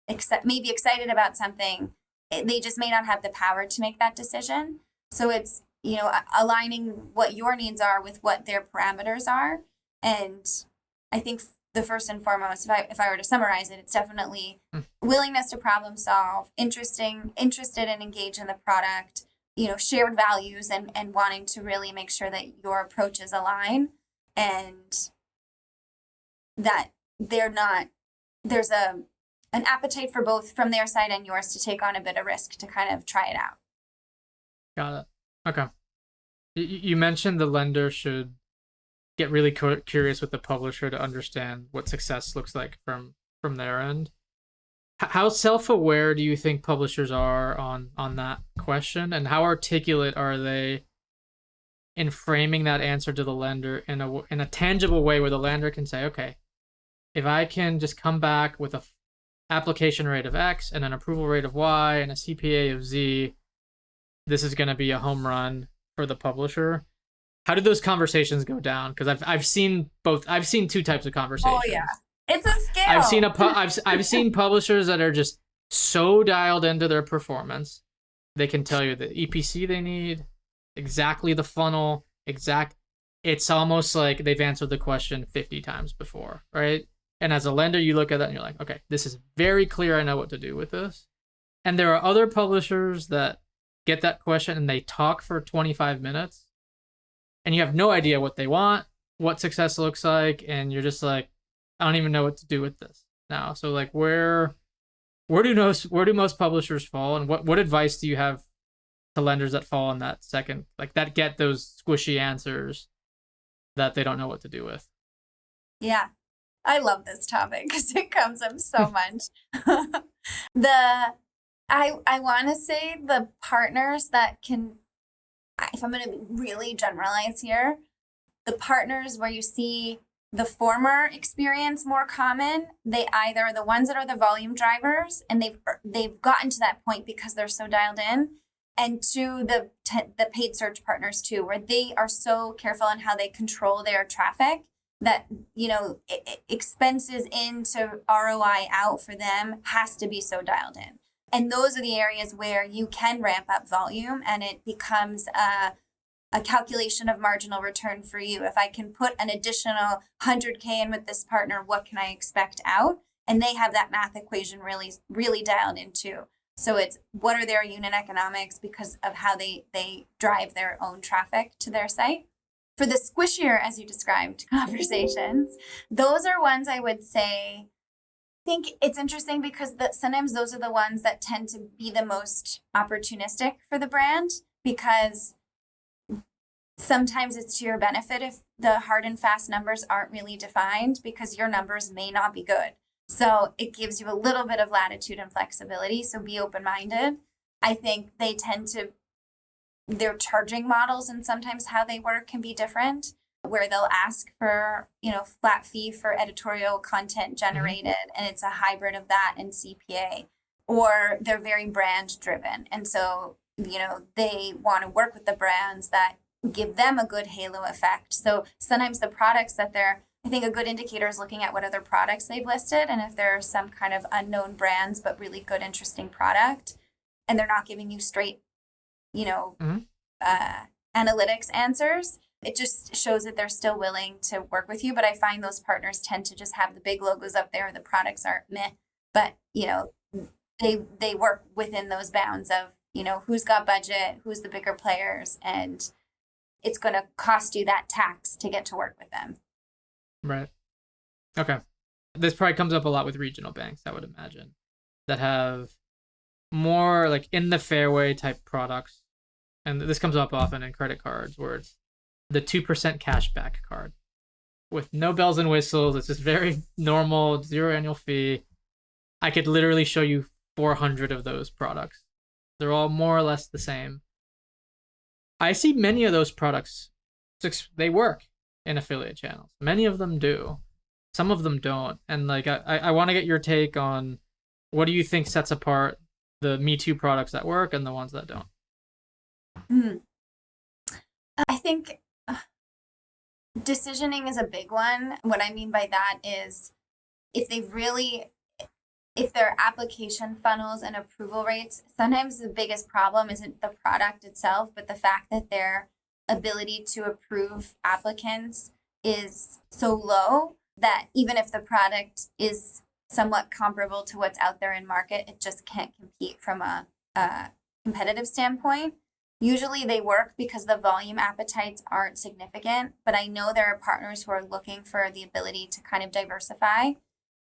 S2: be excited about something, they just may not have the power to make that decision. So it's, aligning what your needs are with what their parameters are. And I think the first and foremost, if I were to summarize it, it's definitely willingness to problem solve, interested and engage in the product, shared values, and wanting to really make sure that your approaches align, and that there's an appetite for both from their side and yours to take on a bit of risk to kind of try it out.
S1: Got it. Okay. You mentioned the lender should get really curious with the publisher to understand what success looks like from their end. How self-aware do you think publishers are on that question, and how articulate are they in framing that answer to the lender in a tangible way where the lender can say, okay, if I can just come back with a application rate of X and an approval rate of Y and a CPA of Z, this is going to be a home run for the publisher. How did those conversations go down? Because I've seen both. I've seen 2 types of conversations.
S2: Oh yeah, it's a skill.
S1: I've seen publishers that are just so dialed into their performance, they can tell you the EPC they need, exactly the funnel, It's almost like they've answered the question 50 times before, right? And as a lender, you look at that and you're like, okay, this is very clear. I know what to do with this. And there are other publishers that get that question and they talk for 25 minutes. And you have no idea what they want, what success looks like, and you're just like, I don't even know what to do with this now. So like, where do most publishers fall, and what advice do you have to lenders that fall in that second, like that get those squishy answers that they don't know what to do with?
S2: Yeah, I love this topic because it comes up so much. I want to say the partners that can, if I'm going to really generalize here, the partners where you see the former experience more common, they either are the ones that are the volume drivers, and they've gotten to that point because they're so dialed in, and to the paid search partners too, where they are so careful on how they control their traffic that, expenses into ROI out for them has to be so dialed in. And those are the areas where you can ramp up volume and it becomes a calculation of marginal return for you. If I can put an additional 100K in with this partner, what can I expect out? And they have that math equation really, really dialed in too. So it's what are their unit economics because of how they drive their own traffic to their site. For the squishier, as you described, conversations, those are ones I would say, I think it's interesting because sometimes those are the ones that tend to be the most opportunistic for the brand, because sometimes it's to your benefit if the hard and fast numbers aren't really defined, because your numbers may not be good. So it gives you a little bit of latitude and flexibility. So be open-minded. I think they tend to, their charging models and sometimes how they work can be different, where they'll ask for, flat fee for editorial content generated, and it's a hybrid of that and CPA, or they're very brand driven. And so, they want to work with the brands that give them a good halo effect. So sometimes the products that I think a good indicator is looking at what other products they've listed. And if there are some kind of unknown brands, but really good, interesting product, and they're not giving you straight, analytics answers, it just shows that they're still willing to work with you. But I find those partners tend to just have the big logos up there. The products aren't meh, but, they work within those bounds of, who's got budget, who's the bigger players, and it's going to cost you that tax to get to work with them.
S1: Right. Okay. This probably comes up a lot with regional banks, I would imagine, that have more like in the fairway type products. And this comes up often in credit cards where it's the 2% cashback card with no bells and whistles. It's just very normal, zero annual fee. I could literally show you 400 of those products. They're all more or less the same. I see many of those products, they work in affiliate channels. Many of them do. Some of them don't. And I want to get your take on what do you think sets apart the Me Too products that work and the ones that don't?
S2: I think decisioning is a big one. What I mean by that is if their application funnels and approval rates, sometimes the biggest problem isn't the product itself, but the fact that their ability to approve applicants is so low that even if the product is somewhat comparable to what's out there in market, it just can't compete from a competitive standpoint. Usually they work because the volume appetites aren't significant, but I know there are partners who are looking for the ability to kind of diversify.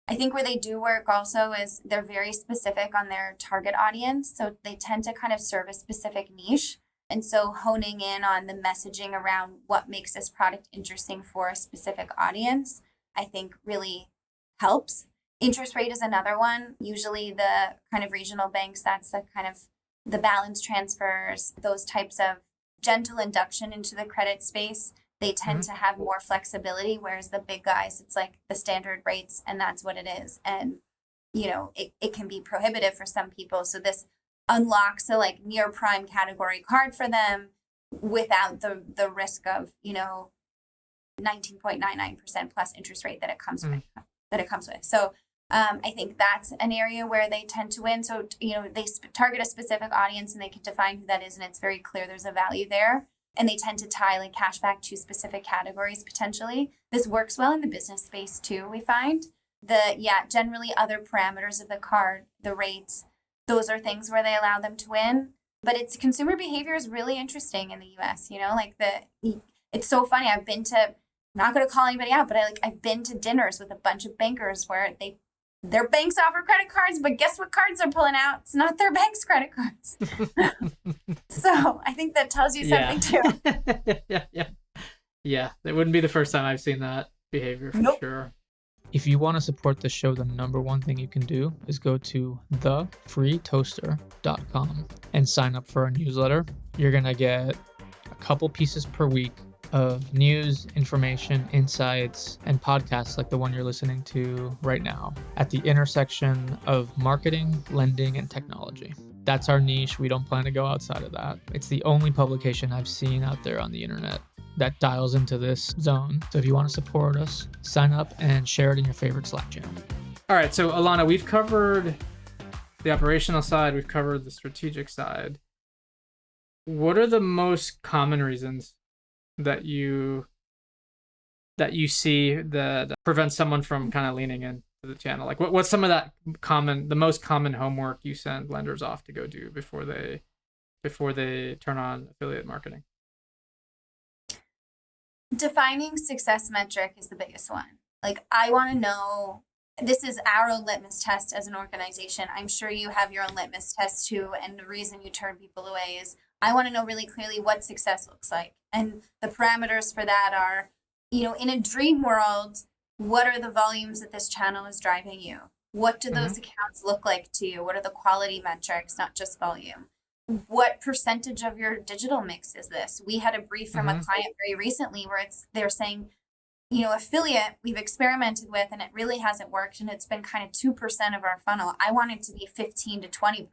S2: I think where they do work also is they're very specific on their target audience. So they tend to kind of serve a specific niche. And so honing in on the messaging around what makes this product interesting for a specific audience, I think really helps. Interest rate is another one. Usually the kind of regional banks, that's the kind of the balance transfers, those types of gentle induction into the credit space. They tend to have more flexibility, whereas the big guys, it's like the standard rates and that's what it is. And, it can be prohibitive for some people. So this unlocks a near prime category card for them without the risk of, 19.99% plus interest rate that it comes with. So I think that's an area where they tend to win. So, they target a specific audience and they can define who that is. And it's very clear there's a value there. And they tend to tie cashback to specific categories potentially. This works well in the business space too, we find. Generally other parameters of the card, the rates, those are things where they allow them to win. But consumer behavior is really interesting in the US, it's so funny. I'm not going to call anybody out, but I've been to dinners with a bunch of bankers where their banks offer credit cards, but guess what cards they're pulling out? It's not their bank's credit cards. So I think that tells you something too.
S1: Yeah. It wouldn't be the first time I've seen that behavior for sure.
S4: If you want to support the show, the number one thing you can do is go to thefreetoaster.com and sign up for our newsletter. You're going to get a couple pieces per week of news, information, insights, and podcasts like the one you're listening to right now at the intersection of marketing, lending, and technology. That's our niche. We don't plan to go outside of that. It's the only publication I've seen out there on the internet that dials into this zone. So if you want to support us, sign up and share it in your favorite Slack channel.
S1: All right, so Alana, we've covered the operational side, we've covered the strategic side. What are the most common reasons that you see that prevents someone from kind of leaning into the channel? Like what's some of the most common homework you send lenders off to go do before they turn on affiliate marketing?
S2: Defining success metric is the biggest one. Like, I want to know, this is our litmus test as an organization. I'm sure you have your own litmus test too. And the reason you turn people away is I want to know really clearly what success looks like. And the parameters for that are, in a dream world, what are the volumes that this channel is driving you? What do those accounts look like to you? What are the quality metrics, not just volume? What percentage of your digital mix is this? We had a brief from a client very recently where they're saying, affiliate we've experimented with and it really hasn't worked. And it's been kind of 2% of our funnel. I want it to be 15 to 20%.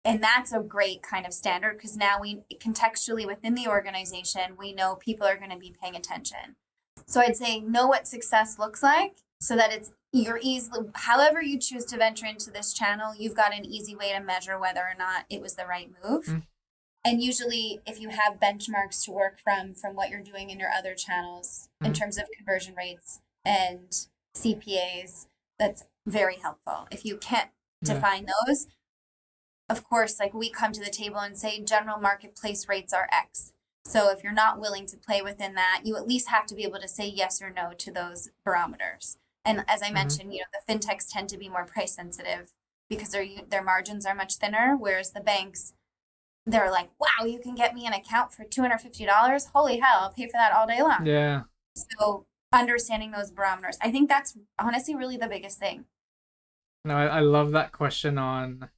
S2: And that's a great kind of standard because now we contextually within the organization, we know people are going to be paying attention. So I'd say know what success looks like so that you're easily, however you choose to venture into this channel, you've got an easy way to measure whether or not it was the right move. And usually if you have benchmarks to work from what you're doing in your other channels in terms of conversion rates and CPAs, that's very helpful. If you can't define those, of course, like we come to the table and say general marketplace rates are X. So if you're not willing to play within that, you at least have to be able to say yes or no to those barometers. And as I mentioned, the fintechs tend to be more price sensitive because their margins are much thinner, whereas the banks, they're like, wow, you can get me an account for $250. Holy hell, I'll pay for that all day long.
S1: Yeah.
S2: So understanding those barometers, I think that's honestly really the biggest thing.
S1: No, I love that question on,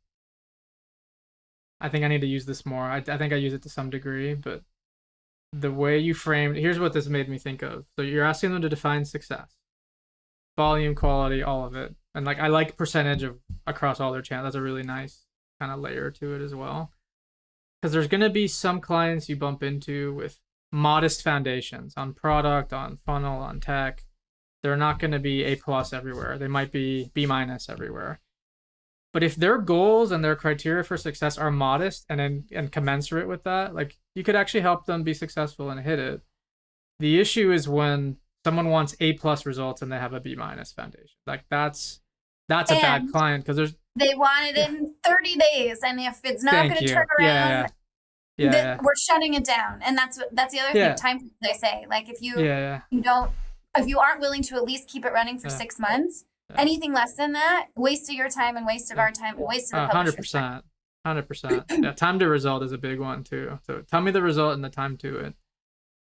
S1: I think I need to use this more. I think I use it to some degree, but the way you framed, here's what this made me think of. So you're asking them to define success, volume, quality, all of it. And I like percentage of across all their channels. That's a really nice kind of layer to it as well. Because there's going to be some clients you bump into with modest foundations on product, on funnel, on tech. They're not going to be A+ everywhere. They might be B- everywhere. But if their goals and their criteria for success are modest and commensurate with that, you could actually help them be successful and hit it. The issue is when someone wants A+ results and they have a B- foundation. That's a bad client because
S2: they want it in 30 days, and if it's not going to turn around, we're shutting it down. And that's the other thing. Time, they say, if you aren't willing to at least keep it running for 6 months. Anything less than that, waste of your time and waste of our time, waste of the publisher's time.
S1: 100%. Yeah, time to result is a big one too. So tell me the result and the time to it.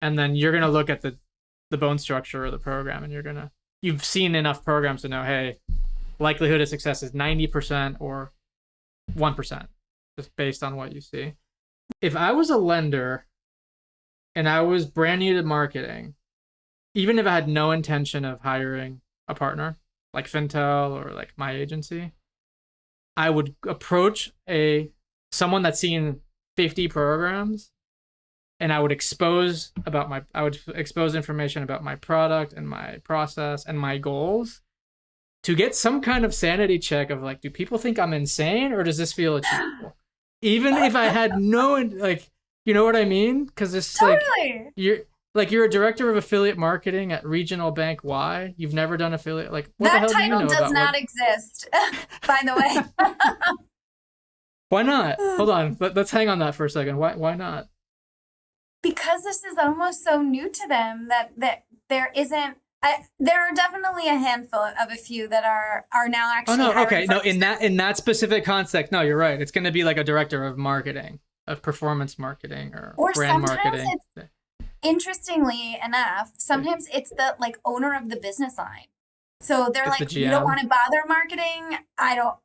S1: And then you're going to look at the bone structure of the program, and you've seen enough programs to know, hey, likelihood of success is 90% or 1%, just based on what you see. If I was a lender and I was brand new to marketing, even if I had no intention of hiring a partner, like Fintel or like my agency, I would approach someone that's seen 50 programs, and I would expose information about my product and my process and my goals to get some kind of sanity check of do people think I'm insane or does this feel achievable? Even if I had no, you know what I mean? Because it's
S2: totally.
S1: You're a director of affiliate marketing at regional bank Y. You've never done affiliate. What the hell do you know about
S2: that title does not exist, by the way.
S1: Why not? Hold on. Let's hang on that for a second. Why not?
S2: Because this is almost so new to them that there isn't. There are definitely a handful of a few that are now actually.
S1: Oh no, okay, no. In that specific context, no, you're right. It's going to be like a director of marketing, of performance marketing, or brand marketing.
S2: Interestingly enough, sometimes it's the owner of the business line. So they're you don't want to bother marketing. I don't,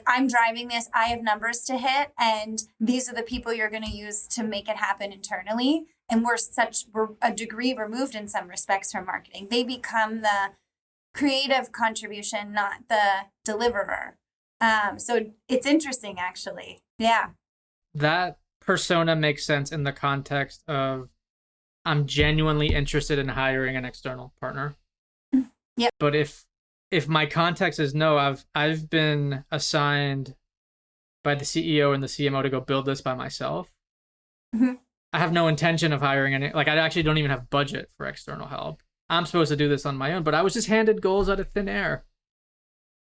S2: I'm driving this. I have numbers to hit, and these are the people you're going to use to make it happen internally. And we're a degree removed in some respects from marketing. They become the creative contribution, not the deliverer. So it's interesting, actually. Yeah.
S1: That persona makes sense in the context of I'm genuinely interested in hiring an external partner.
S2: Yep.
S1: But if my context is no, I've been assigned by the CEO and the CMO to go build this by myself.
S2: Mm-hmm.
S1: I have no intention of hiring any. Like I actually don't even have budget for external help. I'm supposed to do this on my own, but I was just handed goals out of thin air.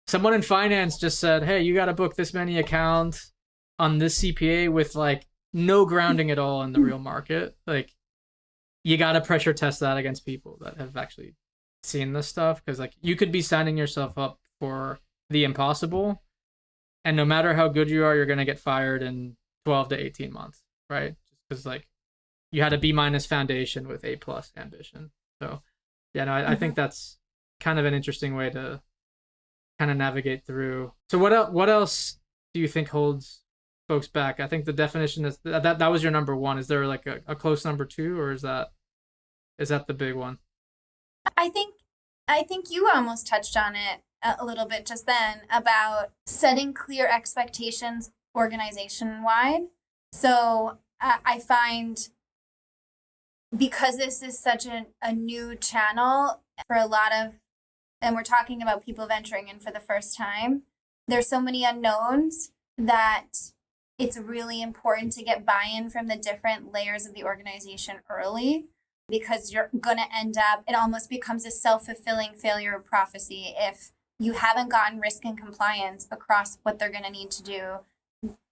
S1: Someone in finance just said, "Hey, you got to book this many accounts on this CPA with like no grounding at all in the real market. Like, you got to pressure test that against people that have actually seen this stuff, because like you could be signing yourself up for the impossible, and no matter how good you are, you're gonna get fired in 12 to 18 months, right? Just because like you had a B- foundation with A+ ambition. So yeah, no, I think that's kind of an interesting way to kind of navigate through. So what else do you think holds folks back? I think the definition is that was your number one. Is there like a close number two, or is that the big one?
S2: I think you almost touched on it a little bit just then about setting clear expectations organization wide. So I find, because this is such a new channel for a lot of, and we're talking about people venturing in for the first time, there's so many unknowns that it's really important to get buy-in from the different layers of the organization early, because you're going to end up, it almost becomes a self-fulfilling failure of prophecy if you haven't gotten risk and compliance across what they're going to need to do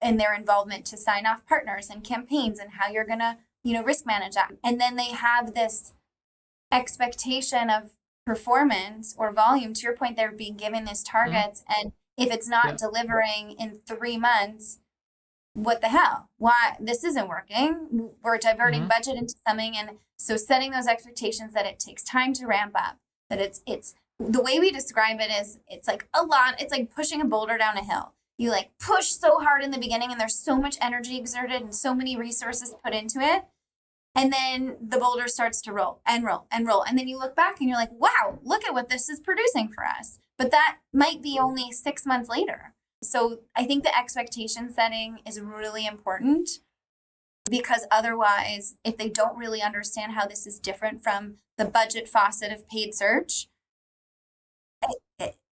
S2: in their involvement to sign off partners and campaigns, and how you're going to, risk manage that. And then they have this expectation of performance or volume. To your point, they're being given these targets. And if it's not delivering in 3 months, what the hell? Why? This isn't working. We're diverting budget into something. And so setting those expectations that it takes time to ramp up, that it's the way we describe it is it's like a lot. It's like pushing a boulder down a hill. You like push so hard in the beginning, and there's so much energy exerted and so many resources put into it. And then the boulder starts to roll and roll and roll. And then you look back and you're like, wow, look at what this is producing for us. But that might be only 6 months later. So I think the expectation setting is really important, because otherwise, if they don't really understand how this is different from the budget faucet of paid search,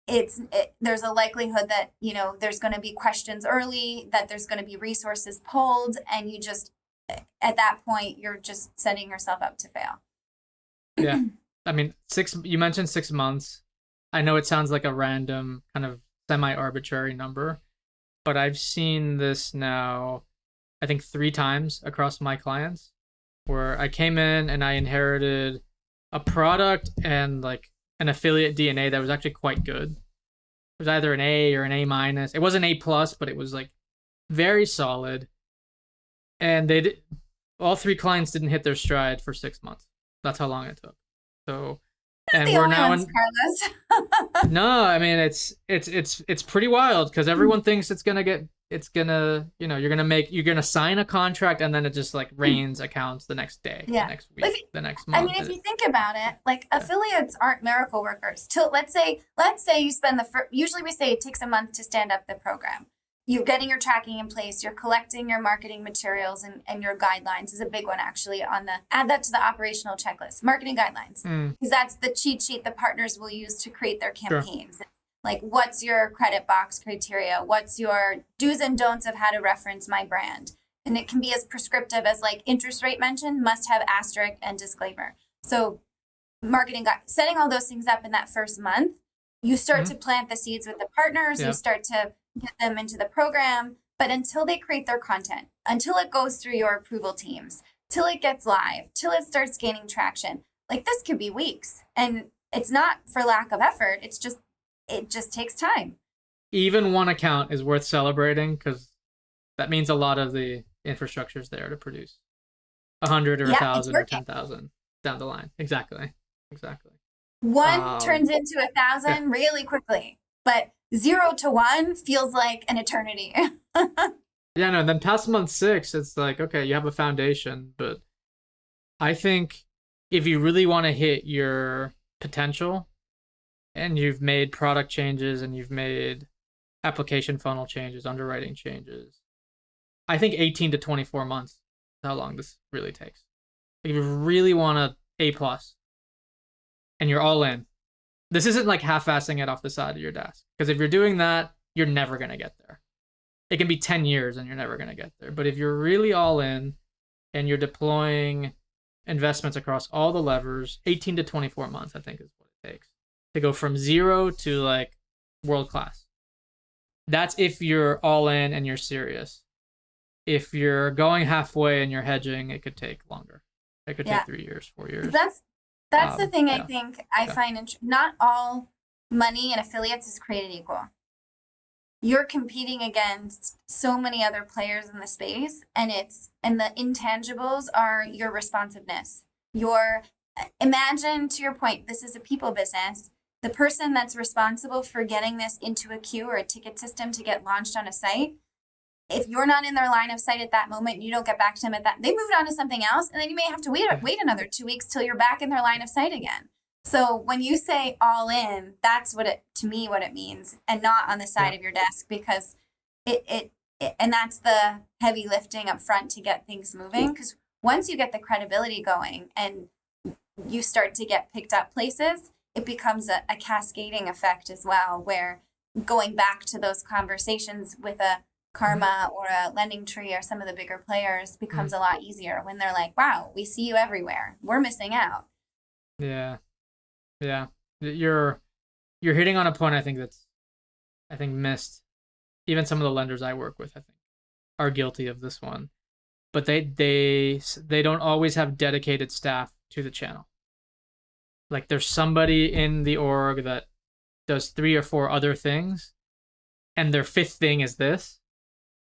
S2: there's a likelihood that, there's going to be questions early, that there's going to be resources pulled, and you just, at that point, you're just setting yourself up to fail.
S1: Yeah. I mean, you mentioned 6 months. I know it sounds like a random kind of semi-arbitrary number, but I've seen this now, I think 3 times across my clients, where I came in and I inherited a product and like an affiliate DNA that was actually quite good. It was either an A or an A-. It wasn't A+, but it was like very solid. And all 3 clients didn't hit their stride for 6 months. That's how long it took. So, and we're now in. No, I mean it's pretty wild, because everyone thinks you're gonna sign a contract, and then it just like rains accounts the next day, the next week, the next month.
S2: I mean, if you think about it, like affiliates aren't miracle workers. Let's say you spend usually we say it takes a month to stand up the program. You're getting your tracking in place, you're collecting your marketing materials and your guidelines is a big one, actually, add that to the operational checklist, marketing guidelines, because that's the cheat sheet the partners will use to create their campaigns. Sure. Like, what's your credit box criteria? What's your do's and don'ts of how to reference my brand? And it can be as prescriptive as like interest rate mention, must have asterisk and disclaimer. So setting all those things up in that first month, you start to plant the seeds with the partners, you start to get them into the program, but until they create their content, until it goes through your approval teams, till it gets live, till it starts gaining traction, like this could be weeks. And it's not for lack of effort. It just takes time.
S1: Even one account is worth celebrating, because that means a lot of the infrastructure is there to produce 100 or 1,000 or 10,000 down the line. Exactly. One
S2: turns into 1,000 really quickly, but 0 to 1 feels like an eternity.
S1: Yeah, no, then past month 6, it's like, okay, you have a foundation, but I think if you really want to hit your potential, and you've made product changes and you've made application funnel changes, underwriting changes. I think 18 to 24 months is how long this really takes. If you really want a A+, and you're all in, this isn't like half-assing it off the side of your desk. Because if you're doing that, you're never going to get there. It can be 10 years and you're never going to get there. But if you're really all in and you're deploying investments across all the levers, 18 to 24 months, I think is what it takes to go from zero to like world-class. That's if you're all in and you're serious. If you're going halfway and you're hedging, it could take longer. It could take 3 years, 4 years.
S2: That's the thing I think I find not all money in affiliates is created equal. You're competing against so many other players in the space, and the intangibles are your responsiveness. Imagine, to your point, this is a people business. The person that's responsible for getting this into a queue or a ticket system to get launched on a site, if you're not in their line of sight at that moment, you don't get back to them they moved on to something else, and then you may have to wait another 2 weeks till you're back in their line of sight again. So when you say all in, that's what it means, and not on the side of your desk, because it and that's the heavy lifting up front to get things moving. Because once you get the credibility going and you start to get picked up places, it becomes a cascading effect as well, where going back to those conversations with a Karma or a Lending Tree or some of the bigger players becomes a lot easier when they're like, wow, we see you everywhere. We're missing out.
S1: Yeah. You're hitting on a point I think missed. Even some of the lenders I work with, I think, are guilty of this one. But they don't always have dedicated staff to the channel. Like there's somebody in the org that does 3 or 4 other things, and their 5th thing is this.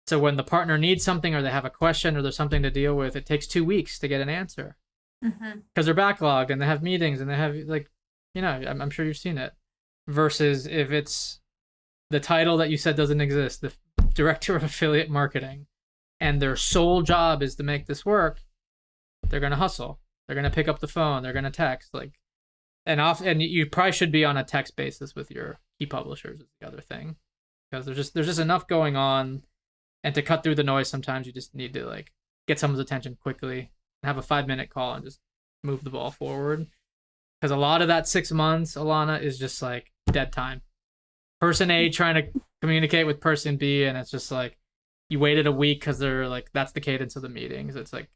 S1: So when the partner needs something or they have a question or there's something to deal with, it takes 2 weeks to get an answer. Because they're backlogged and they have meetings and they have, like, I'm sure you've seen it. Versus if it's the title that you said doesn't exist, the director of affiliate marketing, and their sole job is to make this work, they're going to hustle. They're going to pick up the phone. They're going to text. And you probably should be on a text basis with your key publishers is the other thing. Because there's just enough going on. And to cut through the noise, sometimes you just need to like get someone's attention quickly and have a 5-minute call and just move the ball forward. Because a lot of that 6 months, Alana, is just like dead time. Person A trying to communicate with person B, and it's just like you waited a week because they're like that's the cadence of the meetings. It's like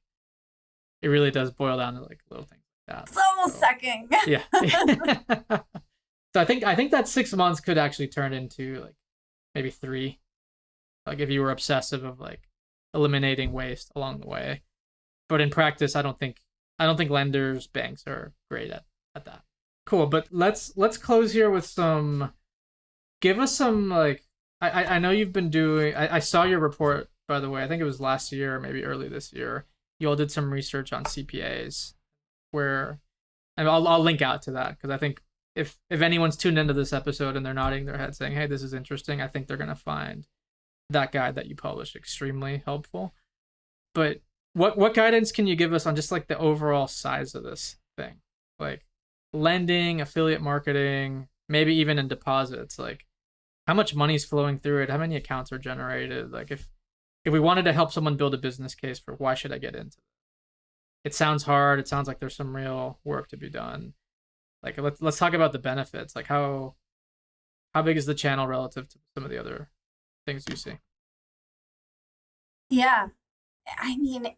S1: it really does boil down to like little things like that.
S2: Soul sucking.
S1: Yeah. So I think that 6 months could actually turn into like maybe 3. Like if you were obsessive of like eliminating waste along the way. But in practice, I don't think lenders, banks are great at that. Cool, but let's close here with give us some like I know you've been doing I saw your report, by the way. I think it was last year or maybe early this year. You all did some research on CPAs and I'll link out to that because I think if anyone's tuned into this episode and they're nodding their head saying, hey, this is interesting, I think they're going to find that guide that you published extremely helpful. But what guidance can you give us on just like the overall size of this thing? Like lending, affiliate marketing, maybe even in deposits, like how much money's flowing through it, how many accounts are generated? Like if we wanted to help someone build a business case for why should I get into it sounds hard. It sounds like there's some real work to be done. Like let's talk about the benefits. Like how big is the channel relative to some of the other things you see?
S2: Yeah. I mean,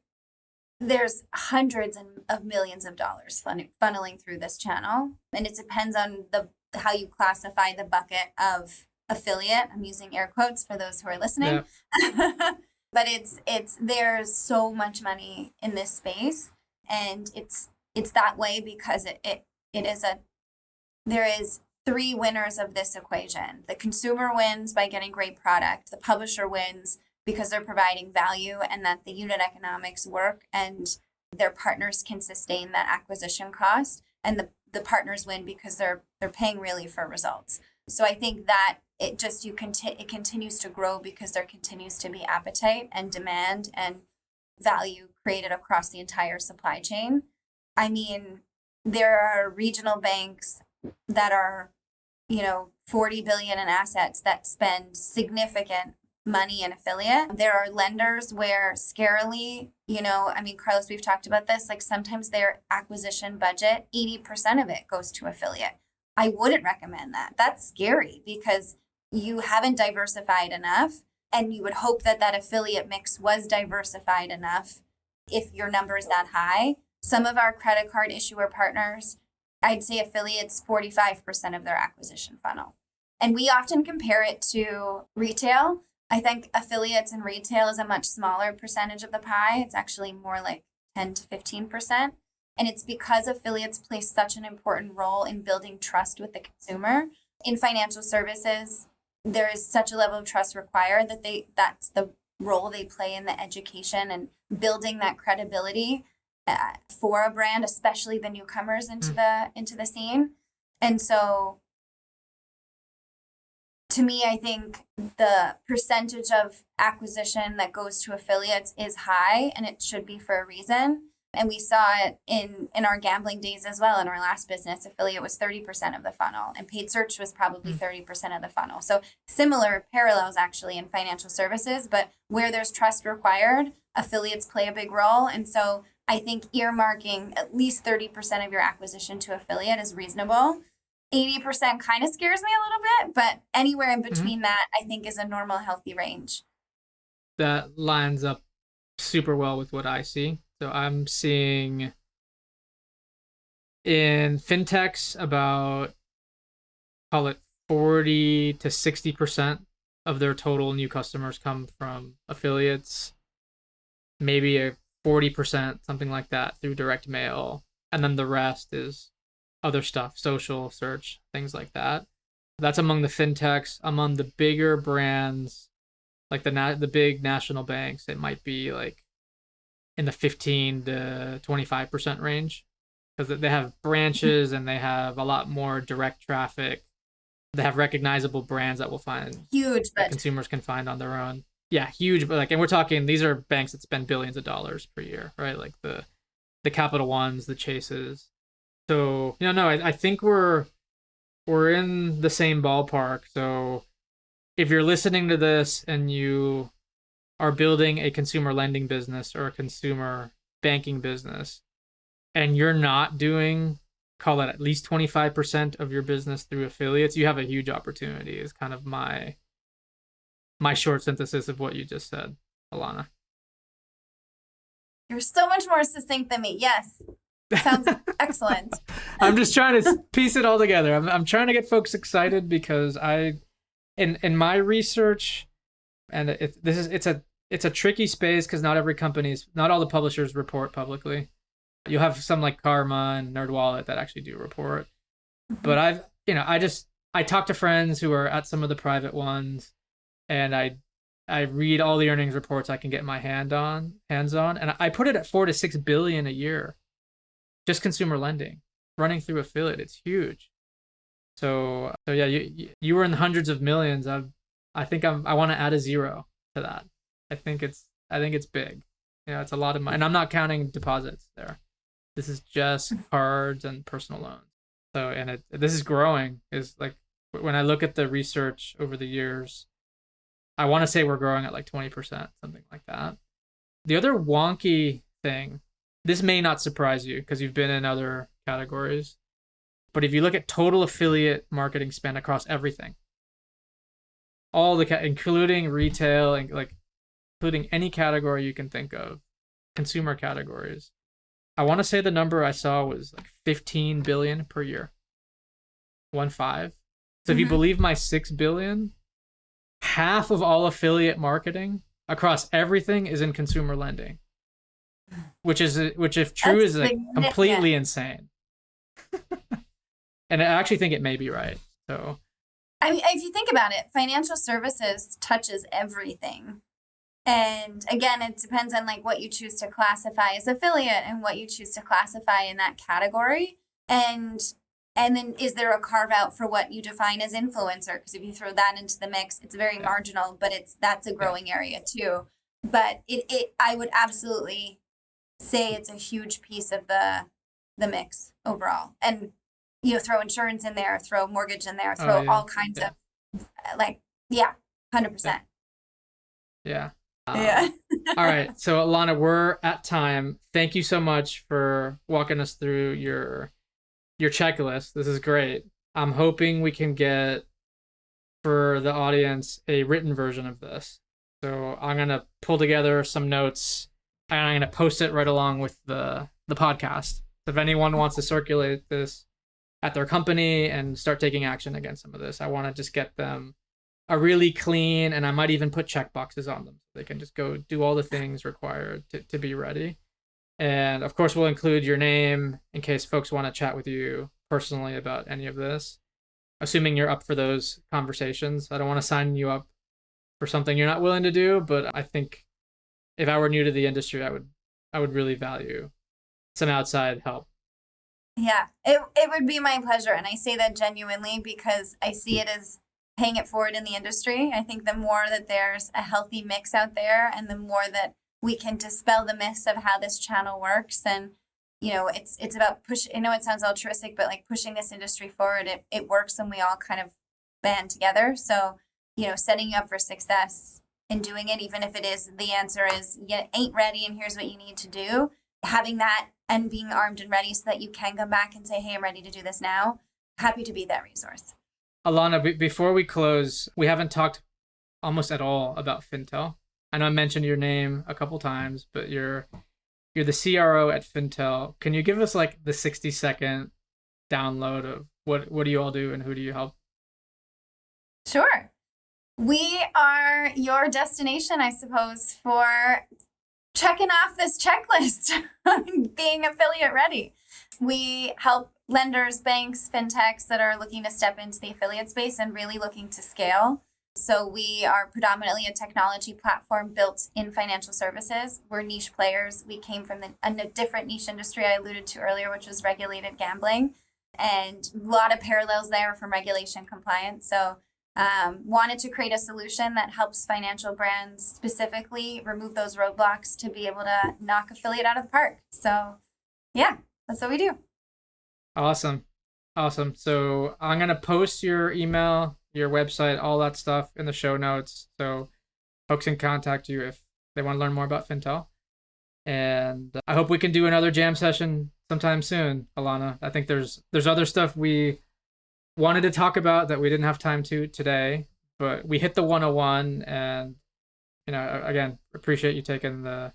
S2: there's hundreds of millions of dollars funneling through this channel. And it depends on how you classify the bucket of affiliate. I'm using air quotes for those who are listening. Yeah. But there's so much money in this space. And it's that way because there is 3 winners of this equation. The consumer wins by getting great product. The publisher wins because they're providing value and that the unit economics work and their partners can sustain that acquisition cost. And the partners win because they're paying really for results. So I think that it continues to grow because there continues to be appetite and demand and value created across the entire supply chain. I mean, there are regional banks that are 40 billion in assets that spend significant money in affiliate. There are lenders where scarily, Carlos, we've talked about this, like sometimes their acquisition budget, 80% of it goes to affiliate. I wouldn't recommend that. That's scary because you haven't diversified enough, and you would hope that that affiliate mix was diversified enough if your number is that high. Some of our credit card issuer partners, I'd say affiliates 45% of their acquisition funnel. And we often compare it to retail. I think affiliates and retail is a much smaller percentage of the pie. It's actually more like 10 to 15%. And it's because affiliates play such an important role in building trust with the consumer. In financial services, there is such a level of trust required that that's the role they play in the education and building that credibility for a brand, especially the newcomers into the scene. And so to me, I think the percentage of acquisition that goes to affiliates is high, and it should be for a reason. And we saw it in our gambling days as well. In our last business, affiliate was 30% of the funnel, and paid search was probably 30% of the funnel. So similar parallels actually in financial services, but where there's trust required, affiliates play a big role. And so I think earmarking at least 30% of your acquisition to affiliate is reasonable. 80% kind of scares me a little bit, but anywhere in between that, I think is a normal, healthy range.
S1: That lines up super well with what I see. So I'm seeing in fintechs about, call it 40 to 60% of their total new customers come from affiliates, maybe a 40%, something like that, through direct mail. And then the rest is other stuff, social, search, things like that. That's among the fintechs. Among the bigger brands, like the big national banks, it might be like in the 15 to 25% range, because they have branches and they have a lot more direct traffic. They have recognizable brands that will find
S2: huge,
S1: that consumers can find on their own. Yeah, huge, but and we're talking, these are banks that spend billions of dollars per year, right? Like the Capital Ones, the Chases. So I think we're in the same ballpark. So if you're listening to this and you are building a consumer lending business or a consumer banking business, and you're not doing, call it at least 25% of your business through affiliates, you have a huge opportunity, is kind of my short synthesis of what you just said, Alana.
S2: You're so much more succinct than me. Yes. Sounds excellent.
S1: I'm just trying to piece it all together. I'm trying to get folks excited because in my research, and it's a tricky space because not all the publishers report publicly. You'll have some like Karma and NerdWallet that actually do report. But I talk to friends who are at some of the private ones, and I read all the earnings reports I can get my hands on, and I put it at 4 to 6 billion a year. Just consumer lending running through affiliate. It's huge. So yeah, you were in the hundreds of millions. I think I want to add a zero to that. I think it's big. It's a lot of money, and I'm not counting deposits there. This is just cards and personal loans. So, and this is growing. Is like when I look at the research over the years, I want to say we're growing at like 20%, something like that. The other wonky thing, this may not surprise you because you've been in other categories, but if you look at total affiliate marketing spend across everything, all including retail and like including any category you can think of, consumer categories, I want to say the number I saw was like 15 billion per year. 15. So if you believe my 6 billion, half of all affiliate marketing across everything is in consumer lending. Which if true is like completely insane. And I actually think it may be right. So
S2: I mean, if you think about it, financial services touches everything. And again, it depends on like what you choose to classify as affiliate and what you choose to classify in that category. And then is there a carve out for what you define as influencer? Because if you throw that into the mix, it's very marginal, but that's a growing area too. But I would absolutely say it's a huge piece of the mix overall. And throw insurance in there, throw mortgage in there, throw all kinds of 100%.
S1: Yeah.
S2: Yeah.
S1: All right. So Alana, we're at time. Thank you so much for walking us through your checklist. This is great. I'm hoping we can get for the audience a written version of this. So I'm gonna pull together some notes and I'm gonna post it right along with the podcast. If anyone wants to circulate this at their company and start taking action against some of this, I want to just get them a really clean, and I might even put checkboxes on them. They can just go do all the things required to be ready. And of course, we'll include your name in case folks want to chat with you personally about any of this, assuming you're up for those conversations. I don't want to sign you up for something you're not willing to do, but I think if I were new to the industry, I would really value some outside help.
S2: Yeah, it would be my pleasure. And I say that genuinely because I see it as paying it forward in the industry. I think the more that there's a healthy mix out there and the more that we can dispel the myths of how this channel works, and it's about push. I know it sounds altruistic, but like pushing this industry forward, it works when we all kind of band together. So, setting you up for success in doing it, even if it is, the answer is you ain't ready and here's what you need to do. Having that and being armed and ready so that you can come back and say, hey, I'm ready to do this now. Happy to be that resource.
S1: Alana, before we close, we haven't talked almost at all about Fintel. I know I mentioned your name a couple times, but you're the CRO at Fintel. Can you give us like the 60-second download of what do you all do and who do you help?
S2: Sure. We are your destination, I suppose, for checking off this checklist on being affiliate ready. We help lenders, banks, fintechs that are looking to step into the affiliate space and really looking to scale. So we are predominantly a technology platform built in financial services. We're niche players. We came from a different niche industry I alluded to earlier, which was regulated gambling, and a lot of parallels there from regulation compliance. So wanted to create a solution that helps financial brands specifically remove those roadblocks to be able to knock affiliate out of the park. So yeah, that's what we do.
S1: Awesome. So I'm going to post your email, your website, all that stuff in the show notes. So folks can contact you if they want to learn more about Fintel. And I hope we can do another jam session sometime soon, Alana. I think there's other stuff we wanted to talk about that we didn't have time to today, but we hit the 101, and again, appreciate you taking the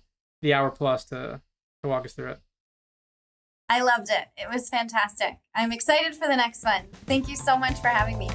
S1: hour plus to walk us through it.
S2: I loved it. It was fantastic. I'm excited for the next one. Thank you so much for having me.